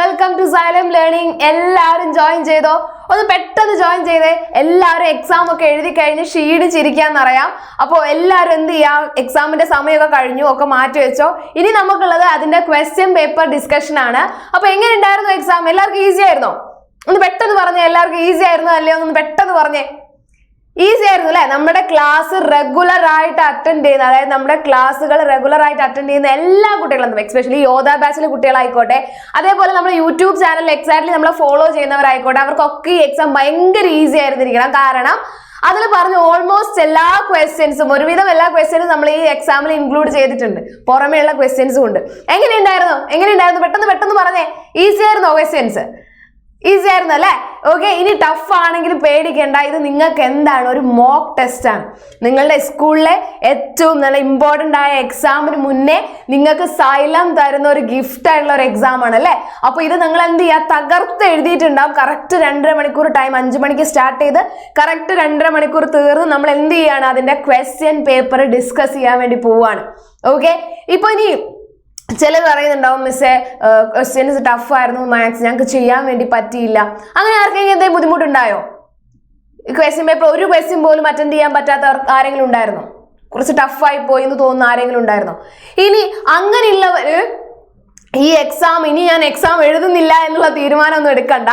Welcome to Xylem learning. എല്ലാവരും join ചെയ്തോ? ഒന്ന് പെട്ടെന്ന് ജോയിൻ ചെയ്തേ. എല്ലാവരും എക്സാം ഒക്കെ എഴുതി കഴിഞ്ഞ് ക്ഷീണിച്ചിരിക്കാന്നറിയാം. അപ്പോൾ എല്ലാവരും എന്ത് ചെയ്യാം, എക്സാമിന്റെ സമയമൊക്കെ കഴിഞ്ഞു, ഒക്കെ മാറ്റി വെച്ചോ. ഇനി നമുക്കുള്ളത് അതിന്റെ ക്വസ്റ്റ്യൻ പേപ്പർ ഡിസ്കഷൻ ആണ്. അപ്പൊ എങ്ങനെ ഉണ്ടായിരുന്നു എക്സാം? എല്ലാവർക്കും ഈസി ആയിരുന്നോ? ഒന്ന് പെട്ടെന്ന് പറഞ്ഞേ. എല്ലാവർക്കും ഈസി ആയിരുന്നോ അല്ലയോ? ഒന്ന് പെട്ടെന്ന് പറഞ്ഞേ. ഈസി ആയിരുന്നു അല്ലെ? നമ്മുടെ ക്ലാസ് റെഗുലർ ആയിട്ട് അറ്റൻഡ് ചെയ്യുന്ന, അതായത് നമ്മുടെ ക്ലാസ്സുകൾ റെഗുലർ ആയിട്ട് അറ്റൻഡ് ചെയ്യുന്ന എല്ലാ കുട്ടികളും, എക്സ്പെഷ്യലി യോധ ബാച്ചിലെ കുട്ടികളായിക്കോട്ടെ, അതേപോലെ നമ്മുടെ യൂട്യൂബ് ചാനൽ എക്സാക്ട്ലി നമ്മളെ ഫോളോ ചെയ്യുന്നവരായിക്കോട്ടെ, അവർക്കൊക്കെ ഈ എക്സാം ഭയങ്കര ഈസി ആയിരുന്നിരിക്കണം. കാരണം അതിൽ പറഞ്ഞ ഓൾമോസ്റ്റ് എല്ലാ ക്വസ്റ്റ്യൻസും, ഒരുവിധം എല്ലാ ക്വസ്റ്റ്യൻസും നമ്മൾ ഈ എക്സാമിൽ ഇൻക്ലൂഡ് ചെയ്തിട്ടുണ്ട്. പുറമെയുള്ള ക്വസ്റ്റ്യൻസും ഉണ്ട്. എങ്ങനെയുണ്ടായിരുന്നു? പെട്ടെന്ന് പറഞ്ഞേ. ഈസി ആയിരുന്നോ ക്വസ്റ്റ്യൻസ്? ഈസി ആയിരുന്നു അല്ലേ? ഓക്കെ. ഇനി ടഫ് ആണെങ്കിലും പേടിക്കേണ്ട. ഇത് നിങ്ങൾക്ക് എന്താണ്, ഒരു മോക്ക് ടെസ്റ്റ് ആണ്. നിങ്ങളുടെ സ്കൂളിലെ ഏറ്റവും നല്ല ഇമ്പോർട്ടൻ്റ് ആയ എക്സാമിന് മുന്നേ നിങ്ങൾക്ക് സൈലം തരുന്ന ഒരു ഗിഫ്റ്റ് ആയിട്ടുള്ള ഒരു എക്സാം ആണ് അല്ലേ? അപ്പൊ ഇത് നിങ്ങൾ എന്ത് ചെയ്യുക, തകർത്ത് എഴുതിയിട്ടുണ്ടാവും. കറക്റ്റ് 2.5 മണിക്കൂർ ടൈം, 5 മണിക്ക് സ്റ്റാർട്ട് ചെയ്ത് കറക്റ്റ് 2.5 മണിക്കൂർ തീർന്ന് നമ്മൾ എന്ത് ചെയ്യാണ്, അതിന്റെ ക്വസ്റ്റ്യൻ പേപ്പർ ഡിസ്കസ് ചെയ്യാൻ വേണ്ടി പോവാണ്. ഓക്കെ. ഇപ്പൊ ഇനി ചിലർ പറയുന്നുണ്ടാവും, മിസ്സേ ക്വസ്റ്റ്യൻസ് ടഫ് ആയിരുന്നു, മാത്സ് ഞങ്ങൾക്ക് ചെയ്യാൻ വേണ്ടി പറ്റിയില്ല. അങ്ങനെ ആർക്കെങ്കിലും എന്തെങ്കിലും ബുദ്ധിമുട്ടുണ്ടായോ? ക്വസ്റ്റ്യൻ പേപ്പർ ഒരു ക്വസ്റ്റ്യൻ പോലും അറ്റൻഡ് ചെയ്യാൻ പറ്റാത്ത ആരെങ്കിലും ഉണ്ടായിരുന്നോ? കുറച്ച് ടഫായി പോയി എന്ന് തോന്നുന്ന ആരെങ്കിലും ഉണ്ടായിരുന്നോ? ഇനി അങ്ങനെയുള്ളവര് ഈ എക്സാം, ഇനി ഞാൻ എക്സാം എഴുതുന്നില്ല എന്നുള്ള തീരുമാനമൊന്നും എടുക്കണ്ട.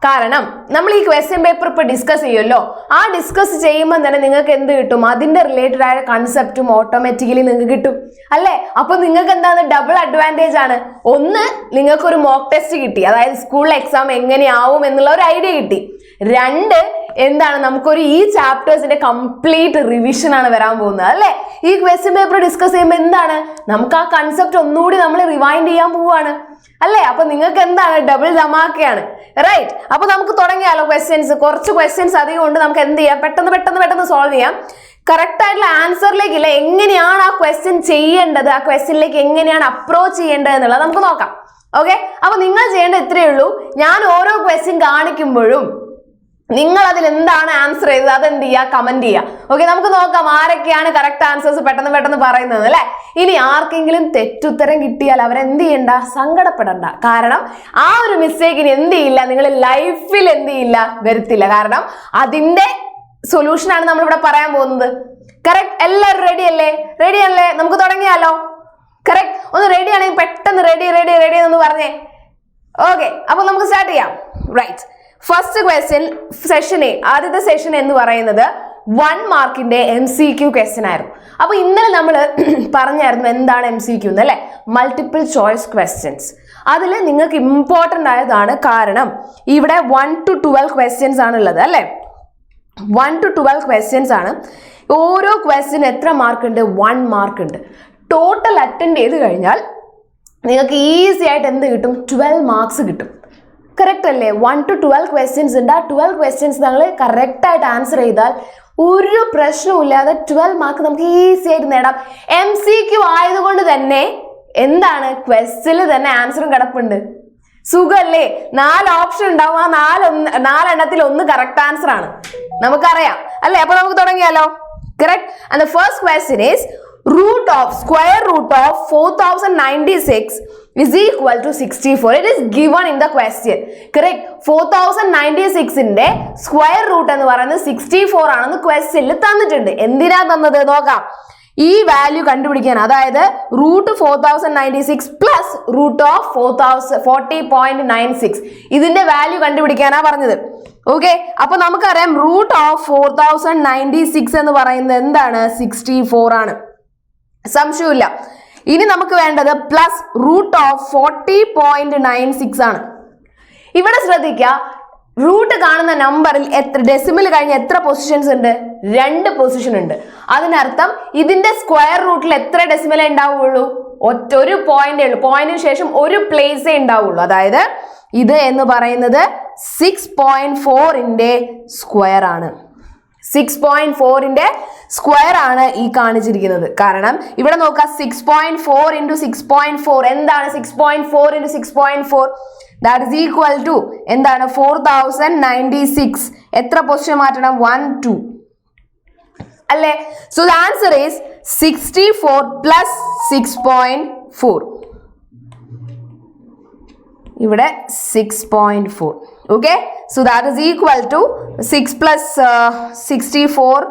കാരണം നമ്മൾ ഈ ക്വസ്റ്റ്യൻ പേപ്പർ ഇപ്പൊ ഡിസ്കസ് ചെയ്യുമല്ലോ, ആ ഡിസ്കസ് ചെയ്യുമ്പോൾ തന്നെ നിങ്ങൾക്ക് എന്ത് കിട്ടും, അതിന്റെ റിലേറ്റഡ് ആയ കൺസെപ്റ്റും ഓട്ടോമാറ്റിക്കലി നിങ്ങൾക്ക് കിട്ടും അല്ലേ? അപ്പൊ നിങ്ങൾക്ക് എന്താണ്, ഡബിൾ അഡ്വാൻറ്റേജ് ആണ്. ഒന്ന്, നിങ്ങൾക്ക് ഒരു മോക്ക് ടെസ്റ്റ് കിട്ടി, അതായത് സ്കൂളിലെ എക്സാം എങ്ങനെയാവും എന്നുള്ള ഒരു ഐഡിയ കിട്ടി. രണ്ട്, എന്താണ്, നമുക്കൊരു ഈ ചാപ്റ്റേഴ്സിന്റെ കംപ്ലീറ്റ് റിവിഷൻ ആണ് വരാൻ പോകുന്നത് അല്ലേ? ഈ ക്വസ്റ്റ്യൻ പേപ്പർ ഡിസ്കസ് ചെയ്യുമ്പോൾ എന്താണ്, നമുക്ക് ആ കൺസെപ്റ്റ് ഒന്നുകൂടി നമ്മൾ റിവൈൻഡ് ചെയ്യാൻ പോവാണ് അല്ലേ? അപ്പൊ നിങ്ങൾക്ക് എന്താണ്, ഡബിൾ ധമാക്കയാണ്. റൈറ്റ്. അപ്പൊ നമുക്ക് തുടങ്ങിയാലോ ക്വസ്റ്റ്യൻസ്. കുറച്ച് ക്വസ്റ്റ്യൻസ് അധികം ഉണ്ട്. നമുക്ക് എന്ത് ചെയ്യാം, പെട്ടെന്ന് സോൾവ് ചെയ്യാം. കറക്റ്റ് ആയിട്ടുള്ള ആൻസറിലേക്ക് ഇല്ല, എങ്ങനെയാണ് ആ ക്വസ്റ്റ്യൻ ചെയ്യേണ്ടത്, ആ ക്വസ്റ്റ്യനിലേക്ക് എങ്ങനെയാണ് അപ്രോച്ച് ചെയ്യേണ്ടത് എന്നുള്ളത് നമുക്ക് നോക്കാം. ഓക്കെ. അപ്പൊ നിങ്ങൾ ചെയ്യേണ്ടത് ഇത്രയേ ഉള്ളൂ. ഞാൻ ഓരോ ക്വസ്റ്റ്യൻ കാണിക്കുമ്പോഴും നിങ്ങൾ അതിൽ എന്താണ് ആൻസർ ചെയ്തത് അതെന്ത് ചെയ്യുക, കമന്റ് ചെയ്യുക. ഓക്കെ. നമുക്ക് നോക്കാം ആരൊക്കെയാണ് കറക്റ്റ് ആൻസേഴ്സ് പെട്ടെന്ന് പറയുന്നത് അല്ലെ. ഇനി ആർക്കെങ്കിലും തെറ്റുത്തരം കിട്ടിയാൽ അവരെന്ത് ചെയ്യണ്ട, സങ്കടപ്പെടണ്ട. കാരണം ആ ഒരു മിസ്റ്റേക്കിന് എന്ത് ചെയ്യില്ല, നിങ്ങൾ ലൈഫിൽ എന്ത് ചെയ്യില്ല, വരുത്തില്ല. കാരണം അതിന്റെ സൊല്യൂഷൻ ആണ് നമ്മളിവിടെ പറയാൻ പോകുന്നത്. കറക്റ്റ്. എല്ലാവരും റെഡി അല്ലേ? നമുക്ക് തുടങ്ങിയാലോ? കറക്റ്റ്. ഒന്ന് റെഡി ആണെങ്കിൽ പെട്ടെന്ന് റെഡി എന്ന് പറഞ്ഞേ. ഓക്കെ. അപ്പൊ നമുക്ക് സ്റ്റാർട്ട് ചെയ്യാം. റൈറ്റ്. ഫസ്റ്റ് ക്വസ്റ്റ്യൻ സെഷനെ, ആദ്യത്തെ സെഷൻ എന്ന് പറയുന്നത് 1 മാർക്കിന്റെ MCQ ക്വസ്റ്റ്യൻ ആയിരുന്നു. അപ്പൊ ഇന്നലെ നമ്മൾ പറഞ്ഞായിരുന്നു എന്താണ് MCQ എന്ന് അല്ലെ, മൾട്ടിപ്പിൾ ചോയ്സ് ക്വസ്റ്റ്യൻസ്. അതിൽ നിങ്ങൾക്ക് ഇമ്പോർട്ടൻ്റ് ആയതാണ്. കാരണം ഇവിടെ 1 to 12 ക്വസ്റ്റ്യൻസ് ആണ് ഉള്ളത് അല്ലെ. 1 to 12 ക്വസ്റ്റ്യൻസ് ആണ്. ഓരോ ക്വസ്റ്റ്യൻ എത്ര മാർക്ക് ഉണ്ട്? 1 മാർക്ക് ഉണ്ട്. ടോട്ടൽ അറ്റൻഡ് ചെയ്ത് കഴിഞ്ഞാൽ നിങ്ങൾക്ക് ഈസി ആയിട്ട് എന്ത് കിട്ടും, 12 മാർക്സ് കിട്ടും. കറക്റ്റ് അല്ലേ? 1 to 12 ക്വസ്റ്റ്യൻസ് ഉണ്ട്. ആ 12 ക്വസ്റ്റ്യൻസ് നിങ്ങൾ കറക്റ്റ് ആയിട്ട് ആൻസർ ചെയ്താൽ ഒരു പ്രശ്നവും ഇല്ലാതെ 12 മാർക്ക് നമുക്ക് ഈസി ആയിട്ട് നേടാം. MCQ ആയതുകൊണ്ട് തന്നെ എന്താണ്, ക്വസ്റ്റ്യനിൽ തന്നെ ആൻസറും കിടപ്പുണ്ട്. സുഖല്ലേ? 4 ഓപ്ഷൻ ഉണ്ടാവും. ആ 4 1 കറക്റ്റ് ആൻസർ ആണ്, നമുക്കറിയാം അല്ലേ? അപ്പൊ നമുക്ക് തുടങ്ങിയാലോ? Correct. And the first question is square root of 4096 is equal to 64. It is given in the question. Correct. 4096 ന്റെ സ്ക്വയർ റൂട്ട് എന്ന് പറയുന്നത് 64 ആണെന്ന് ക്വസ്റ്റ്യനിൽ തന്നിട്ടുണ്ട്. എന്തിനാ തന്നത് നോക്കാം. ഈ വാല്യൂ കണ്ടുപിടിക്കാൻ, അതായത് റൂട്ട് 4096 പ്ലസ് റൂട്ട് ഓഫ് 40.96 ഇതിന്റെ വാല്യൂ കണ്ടുപിടിക്കാനാ പറഞ്ഞത്. ഓക്കെ. അപ്പൊ നമുക്കറിയാം റൂട്ട് ഓഫ് 4096 എന്ന് പറയുന്നത് എന്താണ്, 64 ആണ്. സംശയമില്ല. ഇനി നമുക്ക് വേണ്ടത് പ്ലസ് റൂട്ട് ഓഫ് 40.96 ആണ്. ഇവിടെ ശ്രദ്ധിക്കുക, റൂട്ട് കാണുന്ന നമ്പറിൽ എത്ര ഡെസിമൽ കഴിഞ്ഞ് എത്ര പൊസിഷൻസ് ഉണ്ട്? 2 പൊസിഷൻ ഉണ്ട്. അതിനർത്ഥം ഇതിന്റെ സ്ക്വയർ റൂട്ടിൽ എത്ര ഡെസിമലേ ഉണ്ടാവുള്ളൂ? ഒരു പോയിന്റേ ഉള്ളൂ. പോയിന്റിന് ശേഷം ഒരു പ്ലേസേ ഉണ്ടാവുള്ളൂ. അതായത് ഇത് എന്ന് പറയുന്നത് 6.4ന്റെ സ്ക്വയർ ആണ്. 6.4ന്റെ സ്ക്വയർ ആണ് ഈ കാണിച്ചിരിക്കുന്നത്. കാരണം ഇവിടെ നോക്കാം, 6.4 into 6.4 എന്താണ്? 6.4 into 6.4 that is equal to എന്താണ്? 4096. എത്ര പൊസിഷൻ മാറ്റണം? 1 2 അല്ലേ? So the answer is 64 plus 6.4. ഇവിടെ 6.4. Okay, so that is equal to 6 plus 64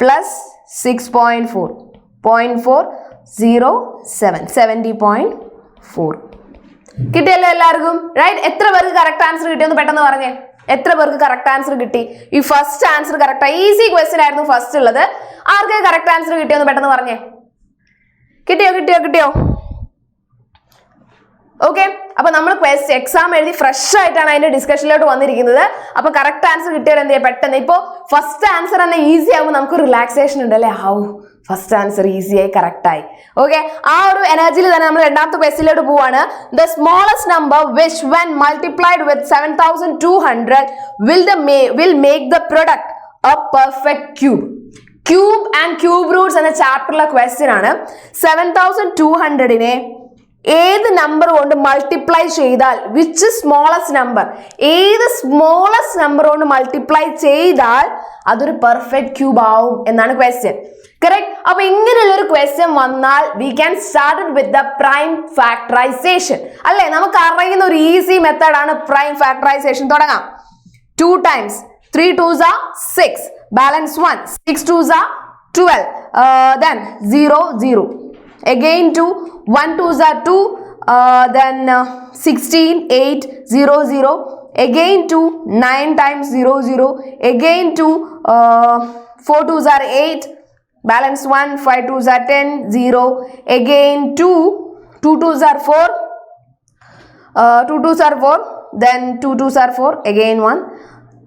plus 6.4, 0.407, 70.4. കിട്ടിയല്ലോ എല്ലാവർക്കും, റൈറ്റ്? എത്ര പേർക്ക് കറക്റ്റ് ആൻസർ കിട്ടിയെന്ന് പെട്ടെന്ന് പറഞ്ഞേ. എത്ര പേർക്ക് കറക്റ്റ് ആൻസർ കിട്ടി? ഈ first answer correct, easy question ആയിരുന്നു ഫസ്റ്റ് ഉള്ളത്. ആർക്ക് കറക്റ്റ് ആൻസർ കിട്ടിയെന്ന് പെട്ടെന്ന് പറഞ്ഞേ. കിട്ടിയോ? ഓക്കെ, അപ്പൊ നമ്മൾ എക്സാം എഴുതി ഫ്രഷ് ആയിട്ടാണ് അതിന്റെ ഡിസ്കഷനിലോട്ട് വന്നിരിക്കുന്നത്. അപ്പൊ കറക്റ്റ് ആൻസർ കിട്ടിയാൽ എന്ത് ചെയ്യാം? പെട്ടെന്ന് ഇപ്പൊ ഫസ്റ്റ് ആൻസർ തന്നെ ഈസി ആകുമ്പോൾ നമുക്ക് റിലാക്സേഷൻ ഉണ്ട് അല്ലേ? ഫസ്റ്റ് ആൻസർ ഈസിയായി കറക്റ്റ് ആയി. ഓക്കെ, ആ ഒരു എനർജിയിൽ തന്നെ നമ്മൾ രണ്ടാമത്തെ ക്വസ്റ്റ്യനിലോട്ട് പോവാണ്. The smallest number which when multiplied with 7200 will make the product a perfect cube. Cube and cube Roots എന്ന ചാപ്റ്ററിലെ ക്വസ്റ്റ്യൻ ആണ്. 7200നെ ഏത് നമ്പർ കൊണ്ട് മൾട്ടിപ്ലൈ ചെയ്താൽ, വിച്ച് സ്മോളസ്റ്റ് നമ്പർ, ഏത് സ്മോളസ്റ്റ് നമ്പർ കൊണ്ട് മൾട്ടിപ്ലൈ ചെയ്താൽ അതൊരു പെർഫെക്റ്റ് ക്യൂബ് ആവും എന്നാണ് ക്വസ്റ്റ്യൻ. കറക്റ്റ്? അപ്പൊ ഇങ്ങനെയുള്ള ഒരു ക്വസ്റ്റ്യൻ വന്നാൽ we can start with the prime factorisation അല്ലേ? നമുക്ക് അറിയുന്ന ഒരു ഈസി മെത്തേഡാണ് പ്രൈം ഫാക്ടറൈസേഷൻ. തുടങ്ങാം. 2 times 3 2s are 6, balance 1, 6 2s are 12, then 0 0, again 2, 1 2s are 2, then 16 8 0 0, again 2, 9 times 0 0, again 2, 4 2s are 8, balance 1, 5 2s are 10 0, again 2 2s are 4, 2 2s are 4, then 2 2s are 4, again 1,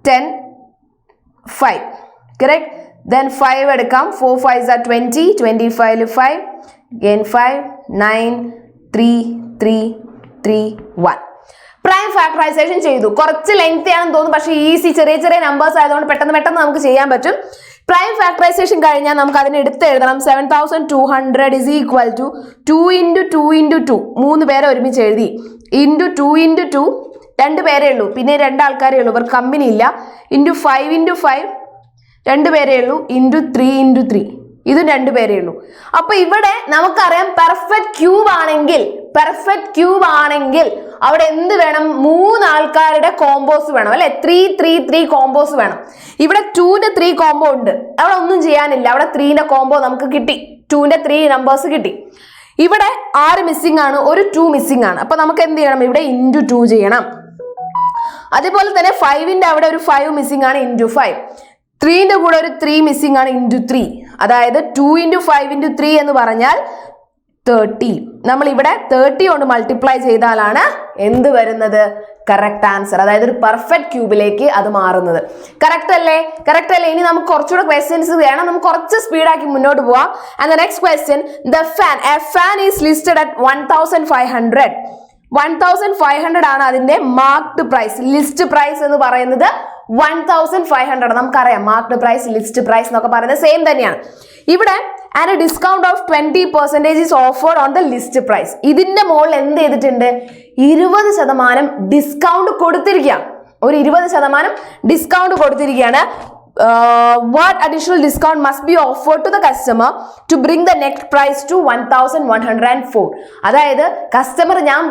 10 5. Correct? Then 5 എടുക്കാം. 4 5s are 20, 25 5, again 5 9 3 3 3 1. Prime factorisation ചെയ്തു. കുറച്ച് length ആണെന്ന് തോന്നുന്നു, പക്ഷേ easy, ചെറിയ ചെറിയ numbers ആയതുകൊണ്ട് പെട്ടെന്ന് നമുക്ക് ചെയ്യാൻ പറ്റും. പ്രൈം ഫാക്ടറൈസേഷൻ കഴിഞ്ഞാൽ നമുക്ക് അതിനെ എടുത്ത് എഴുതണം. 7200 is equal to 2 into 2 into 2, 3 പേരെ ഒരുമിച്ച് എഴുതി, into 2 into 2, 2 പേരേ ഉള്ളൂ, പിന്നെ 2 ആൾക്കാരേ ഉള്ളൂ, ഇവർ കമ്പനി ഇല്ല, into 5 into 5, 2 പേരേ ഉള്ളൂ, into 3 into 3, ഇതും 2 പേരേ ഉള്ളൂ. അപ്പൊ ഇവിടെ നമുക്കറിയാം പെർഫെക്റ്റ് ക്യൂബ് ആണെങ്കിൽ അവിടെ എന്ത് വേണം? 3 ആൾക്കാരുടെ കോമ്പോസ് വേണം അല്ലെ? 3 3 3 കോമ്പോസ് വേണം. ഇവിടെ 2ന്റെ 3 കോമ്പോ ഉണ്ട്, അവിടെ ഒന്നും ചെയ്യാനില്ല, അവിടെ 3ന്റെ കോമ്പോ നമുക്ക് കിട്ടി, 2ന്റെ 3 നമ്പേഴ്സ് കിട്ടി. ഇവിടെ 6 മിസ്സിംഗ് ആണ്, ഒരു 2 മിസ്സിംഗ് ആണ്. അപ്പൊ നമുക്ക് എന്ത് ചെയ്യണം? ഇവിടെ into 2 ചെയ്യണം. അതേപോലെ തന്നെ 5ന്റെ അവിടെ ഒരു 5 മിസ്സിംഗ് ആണ്, into 5. 3ന്റെ കൂടെ ഒരു 3 മിസ്സിംഗ് ആണ്, into 3. അതായത് 2 into 5 into 3 എന്ന് പറഞ്ഞാൽ 30. നമ്മൾ ഇവിടെ 30 കൊണ്ട് മൾട്ടിപ്ലൈ ചെയ്താലാണ് എന്ത് വരുന്നത്? കറക്റ്റ് ആൻസർ, അതായത് ഒരു പെർഫെക്റ്റ് ക്യൂബിലേക്ക് അത് മാറുന്നത്. കറക്റ്റ് അല്ലേ? ഇനി നമുക്ക് കുറച്ചുകൂടെ ക്വസ്റ്റ്യൻസ് വേണം, നമുക്ക് കുറച്ച് സ്പീഡാക്കി മുന്നോട്ട് പോവാം. And the next question, A fan is listed at 1500. 1500 ആണ് അതിന്റെ മാർക്ക്ഡ് പ്രൈസ്. ലിസ്റ്റ് പ്രൈസ് എന്ന് പറയുന്നത് 1500. നമുക്കറിയാം മാർക്ക്ഡ് പ്രൈസ്, ലിസ്റ്റ് പ്രൈസ് എന്നൊക്കെ പറയുന്നത് സെയിം തന്നെയാണ്. ഇവിടെ and discount of 20% is offered on the list price. ഇതിന്റെ മുകളിൽ എന്ത് ചെയ്തിട്ടുണ്ട്? 20% ഡിസ്കൗണ്ട് കൊടുത്തിരിക്കുകയാണ്. ഒരു 20% ഡിസ്കൗണ്ട് കൊടുത്തിരിക്കുകയാണ്. What additional discount must be offered to the customer to bring the net price to 1104? അതായത് കസ്റ്റമർ ഞാൻ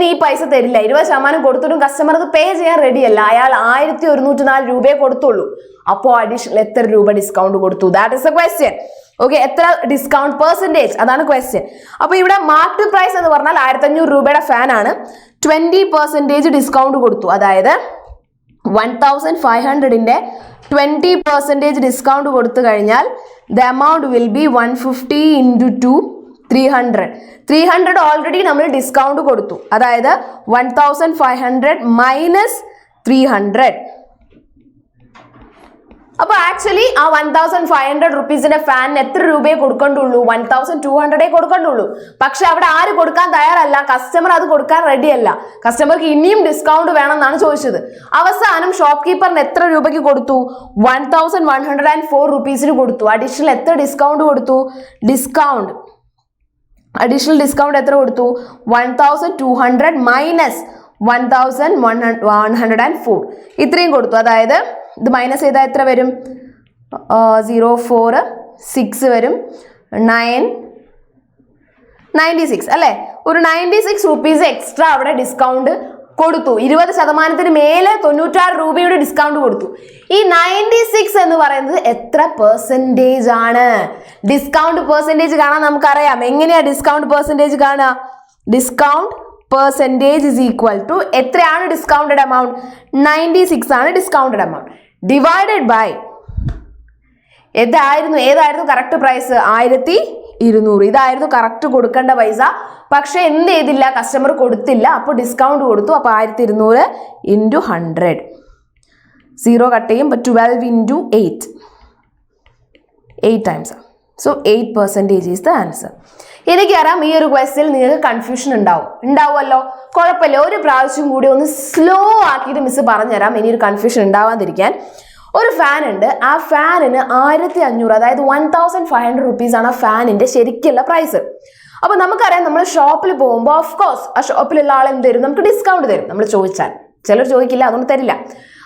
ഈ പൈസ തരില്ല, 20% കൊടുത്തിട്ടും കസ്റ്റമർ അത് പേ ചെയ്യാൻ റെഡി അല്ല, അയാൾ 1104 രൂപയെ കൊടുത്തുള്ളൂ. അപ്പോൾ അഡീഷണൽ എത്ര രൂപ ഡിസ്കൗണ്ട് കൊടുത്തു? That is A question. Okay, എത്ര ഡിസ്കൗണ്ട് പെർസെൻറ്റേജ്, അതാണ് ക്വസ്റ്റ്യൻ. അപ്പൊ ഇവിടെ മാർക്കറ്റ് പ്രൈസ് എന്ന് പറഞ്ഞാൽ 1500 രൂപയുടെ ഫാൻ ആണ്, 20% ഡിസ്കൗണ്ട് കൊടുത്തു. അതായത് 1500ന്റെ 20% ഡിസ്കൗണ്ട് കൊടുത്തു കഴിഞ്ഞാൽ the amount will be 150 into 2, 300. 300 already നമ്മൾ ഡിസ്കൗണ്ട് കൊടുത്തു, അതായത് 1500 മൈനസ് 300. അപ്പൊ ആക്ച്വലി ആ 1500 റുപ്പീസിന്റെ ഫാനിന് എത്ര രൂപയെ കൊടുക്കണ്ടുള്ളൂ? 1200 കൊടുക്കണ്ടുള്ളൂ. പക്ഷെ അവിടെ ആര് കൊടുക്കാൻ തയ്യാറല്ല? കസ്റ്റമർ അത് കൊടുക്കാൻ റെഡിയല്ല. കസ്റ്റമർക്ക് ഇനിയും ഡിസ്കൗണ്ട് വേണം എന്നാണ് ചോദിച്ചത്. അവസാനം ഷോപ്പ് കീപ്പറിന് എത്ര രൂപയ്ക്ക് കൊടുത്തു? 1104 റുപ്പീസിന് കൊടുത്തു. അഡീഷണൽ എത്ര ഡിസ്കൗണ്ട് കൊടുത്തു? അഡീഷണൽ ഡിസ്കൗണ്ട് എത്ര കൊടുത്തു? 1200 മൈനസ് 1104, ഇത്രയും കൊടുത്തു. അതായത് ഇത് മൈനസ് ചെയ്താൽ എത്ര വരും? 0 4 6 വരും, 9 96 അല്ലേ? ഒരു 96 റുപ്പീസ് എക്സ്ട്രാ അവിടെ ഡിസ്കൗണ്ട് കൊടുത്തു. 20% മേലെ 96 രൂപയുടെ ഡിസ്കൗണ്ട് കൊടുത്തു. ഈ 96 എന്ന് പറയുന്നത് എത്ര പെർസെൻറ്റേജ് ആണ്? ഡിസ്കൗണ്ട് പെർസെൻറ്റേജ് കാണാൻ നമുക്കറിയാം. എങ്ങനെയാ ഡിസ്കൗണ്ട് പെർസെൻറ്റേജ് കാണുക? Discount percentage is equal to എത്രയാണ് ഡിസ്കൗണ്ടഡ് എമൗണ്ട്? 96 ആണ് ഡിസ്കൗണ്ടഡ് എമൗണ്ട്. ഡിവൈഡഡ് ബൈ ഏതായിരുന്നു കറക്റ്റ് പ്രൈസ്? 1200. ഇതായിരുന്നു കറക്റ്റ് കൊടുക്കേണ്ട പൈസ. പക്ഷെ എന്ത് ചെയ്തില്ല? കസ്റ്റമർ കൊടുത്തില്ല. അപ്പോൾ ഡിസ്കൗണ്ട് കൊടുത്തു. അപ്പോൾ 1200 ഇൻറ്റു 100. 0 കട്ട് ചെയ്യും. 12 into 8 times. So 8% is the answer. എനിക്കറിയാം ഈ ഒരു ക്വസ്റ്റ്യൻ നിങ്ങൾക്ക് കൺഫ്യൂഷൻ ഉണ്ടാവുമല്ലോ. കുഴപ്പമില്ല, ഒരു പ്രാവശ്യം കൂടി ഒന്ന് സ്ലോ ആക്കിയിട്ട് മിസ് പറഞ്ഞുതരാം, ഇനി ഒരു കൺഫ്യൂഷൻ ഉണ്ടാവാതിരിക്കാൻ. ഒരു ഫാൻ ഉണ്ട്. ആ ഫാനിന് 1500, അതായത് 1500 റുപ്പീസ് ആണ് ആ ഫാനിന്റെ ശരിക്കുള്ള പ്രൈസ്. അപ്പൊ നമുക്കറിയാം, നമ്മൾ ഷോപ്പിൽ പോകുമ്പോൾ ഓഫ്കോഴ്സ് ആ ഷോപ്പിലുള്ള ആൾ എന്ത് തരും? നമുക്ക് ഡിസ്കൗണ്ട് തരും. നമ്മൾ ചോദിച്ചാൽ. ചിലർ ചോദിക്കില്ല, അതുകൊണ്ട് തരില്ല.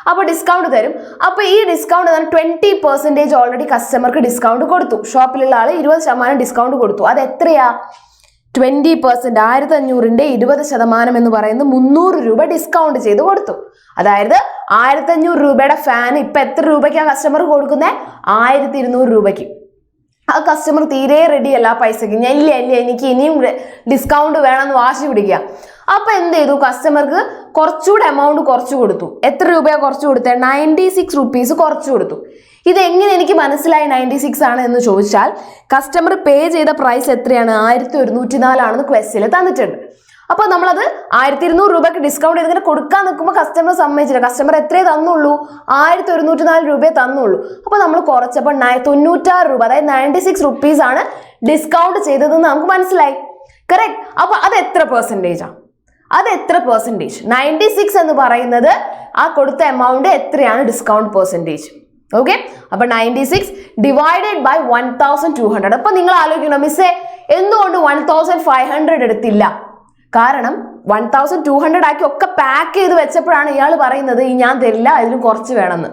അപ്പോൾ ഡിസ്കൗണ്ട് തരും. അപ്പോൾ ഈ ഡിസ്കൗണ്ട് 20% ഓൾറെഡി കസ്റ്റമർക്ക് ഡിസ്കൗണ്ട് കൊടുത്തു. ഷോപ്പിലുള്ള ആൾ 20% ഡിസ്കൗണ്ട് കൊടുത്തു. അത് എത്രയാ? 20%. 1500ന്റെ 20% എന്ന് പറയുന്നത് 300 രൂപ ഡിസ്കൗണ്ട് ചെയ്ത് കൊടുത്തു. അതായത് 1500 രൂപയുടെ ഫാൻ ഇപ്പൊ എത്ര രൂപയ്ക്കാണ് കസ്റ്റമർ കൊടുക്കുന്നത്? 1200 രൂപയ്ക്ക്. ആ കസ്റ്റമർ തീരെ റെഡി അല്ല ആ പൈസക്ക്. ഇല്ല എനിക്ക് ഇനിയും ഡിസ്കൗണ്ട് വേണമെന്ന് വാശി പിടിക്കുക. അപ്പൊ എന്ത് ചെയ്തു? കസ്റ്റമർക്ക് കുറച്ചുകൂടെ എമൗണ്ട് കുറച്ചു കൊടുത്തു. എത്ര രൂപയാണ് കുറച്ചു കൊടുത്തത്? 96 റുപ്പീസ് കുറച്ചു കൊടുത്തു. ഇതെങ്ങനെ എനിക്ക് മനസ്സിലായി 96 ആണ് എന്ന് ചോദിച്ചാൽ, കസ്റ്റമർ പേ ചെയ്ത പ്രൈസ് എത്രയാണ്? 1104 ആണെന്ന് ക്വസ്റ്റ്യനിൽ തന്നിട്ടുണ്ട്. അപ്പൊ നമ്മളത് 1200 രൂപയ്ക്ക് ഡിസ്കൗണ്ട് ചെയ്തിങ്ങനെ കൊടുക്കാൻ നിൽക്കുമ്പോൾ കസ്റ്റമർ സമ്മതിച്ചില്ല. കസ്റ്റമർ എത്രയേ തന്നുള്ളൂ? 1104 രൂപയെ തന്നുള്ളൂ. അപ്പൊ നമ്മൾ കുറച്ചപ്പോൾ 96 രൂപ, അതായത് 96 റുപ്പീസ് ആണ് ഡിസ്കൗണ്ട് ചെയ്തതെന്ന് നമുക്ക് മനസ്സിലായി. കറക്റ്റ്. അപ്പൊ അത് എത്ര പെർസെൻറ്റേജാണ്? 96 എന്ന് പറയുന്നത് ആ കൊടുത്ത എമൗണ്ട് എത്രയാണ് ഡിസ്കൗണ്ട് പെർസെൻറ്റേജ്? ഓക്കെ. അപ്പൊ 96 ഡിവൈഡഡ് ബൈ 1200. അപ്പൊ നിങ്ങൾ ആലോചിക്കണം, മിസ്സേ എന്തുകൊണ്ട് 1500 എടുത്തില്ല? കാരണം 1200 ആക്കി ഒക്കെ പാക്ക് ചെയ്ത് വെച്ചപ്പോഴാണ് ഇയാൾ പറയുന്നത് ഞാൻ തരില്ല, ഇതിലും കുറച്ച് വേണമെന്ന്.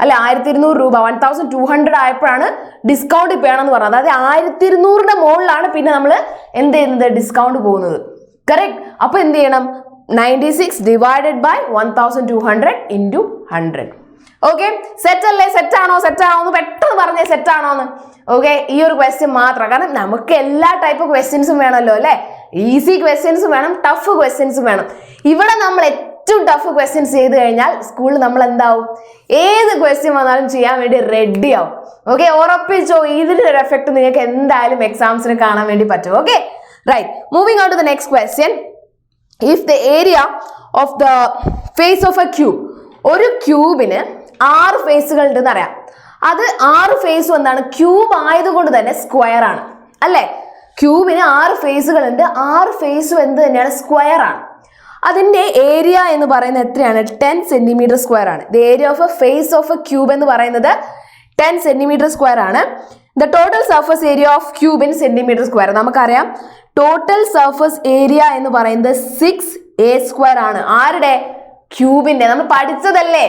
അല്ലെ, 1200 രൂപ 1200 ആയപ്പോഴാണ് ഡിസ്കൗണ്ട് വേണമെന്ന് പറഞ്ഞത്. അതായത് 1200ന്റെ മുകളിലാണ് പിന്നെ നമ്മൾ എന്ത് ചെയ്യുന്നത്? ഡിസ്കൗണ്ട് പോകുന്നത്. കറക്റ്റ്. അപ്പൊ എന്ത് ചെയ്യണം? 96 divided by 1200 into 100. Okay, set അല്ലേ? സെറ്റാണോ എന്ന് പെട്ടെന്ന് പറഞ്ഞേ, സെറ്റാണോ എന്ന്. ഓക്കെ, ഈ ഒരു ക്വസ്റ്റ്യൻ മാത്രം. കാരണം നമുക്ക് എല്ലാ ടൈപ്പ് ക്വസ്റ്റ്യൻസും വേണമല്ലോ അല്ലെ. ഈസി ക്വസ്റ്റ്യൻസും വേണം, ടഫ് ക്വസ്റ്റ്യൻസും വേണം. ഇവിടെ നമ്മൾ ഏറ്റവും ടഫ് ക്വസ്റ്റ്യൻസ് ചെയ്ത് കഴിഞ്ഞാൽ സ്കൂളിൽ നമ്മൾ എന്താവും? ഏത് ക്വസ്റ്റ്യൻ വന്നാലും ചെയ്യാൻ വേണ്ടി റെഡി ആവും. ഓക്കെ, ഉറപ്പിച്ചോ, ഇതിന്റെ ഒരു എഫക്ട് നിങ്ങൾക്ക് എന്തായാലും എക്സാംസിന് കാണാൻ വേണ്ടി പറ്റും. Okay, right. Moving on to the next question. If the area of the face of a cube, ഒരു ക്യൂബിന് 6 ഫേസുകൾ ഉണ്ടെന്ന് അറിയാം. അത് 6 ഫേസും എന്താണ്? ക്യൂബ് ആയതുകൊണ്ട് തന്നെ സ്ക്വയർ ആണ് അല്ലെ. ക്യൂബിന് 6 ഫേസുകൾ ഉണ്ട്. 6 ഫേസും എന്ത് തന്നെയാണ്? സ്ക്വയർ ആണ്. അതിന്റെ ഏരിയ എന്ന് പറയുന്നത് എത്രയാണ്? 10 സെന്റിമീറ്റർ സ്ക്വയർ ആണ്. The area of a face of a cube എന്ന് പറയുന്നത് 10 സെന്റിമീറ്റർ സ്ക്വയർ ആണ്. The total surface area of cube in centimetre square. നമുക്കറിയാം ടോട്ടൽ സർഫസ് ഏരിയ എന്ന് പറയുന്നത് 6a² ആണ്. ആരുടെ? ക്യൂബിന്റെ. നമ്മൾ പഠിച്ചതല്ലേ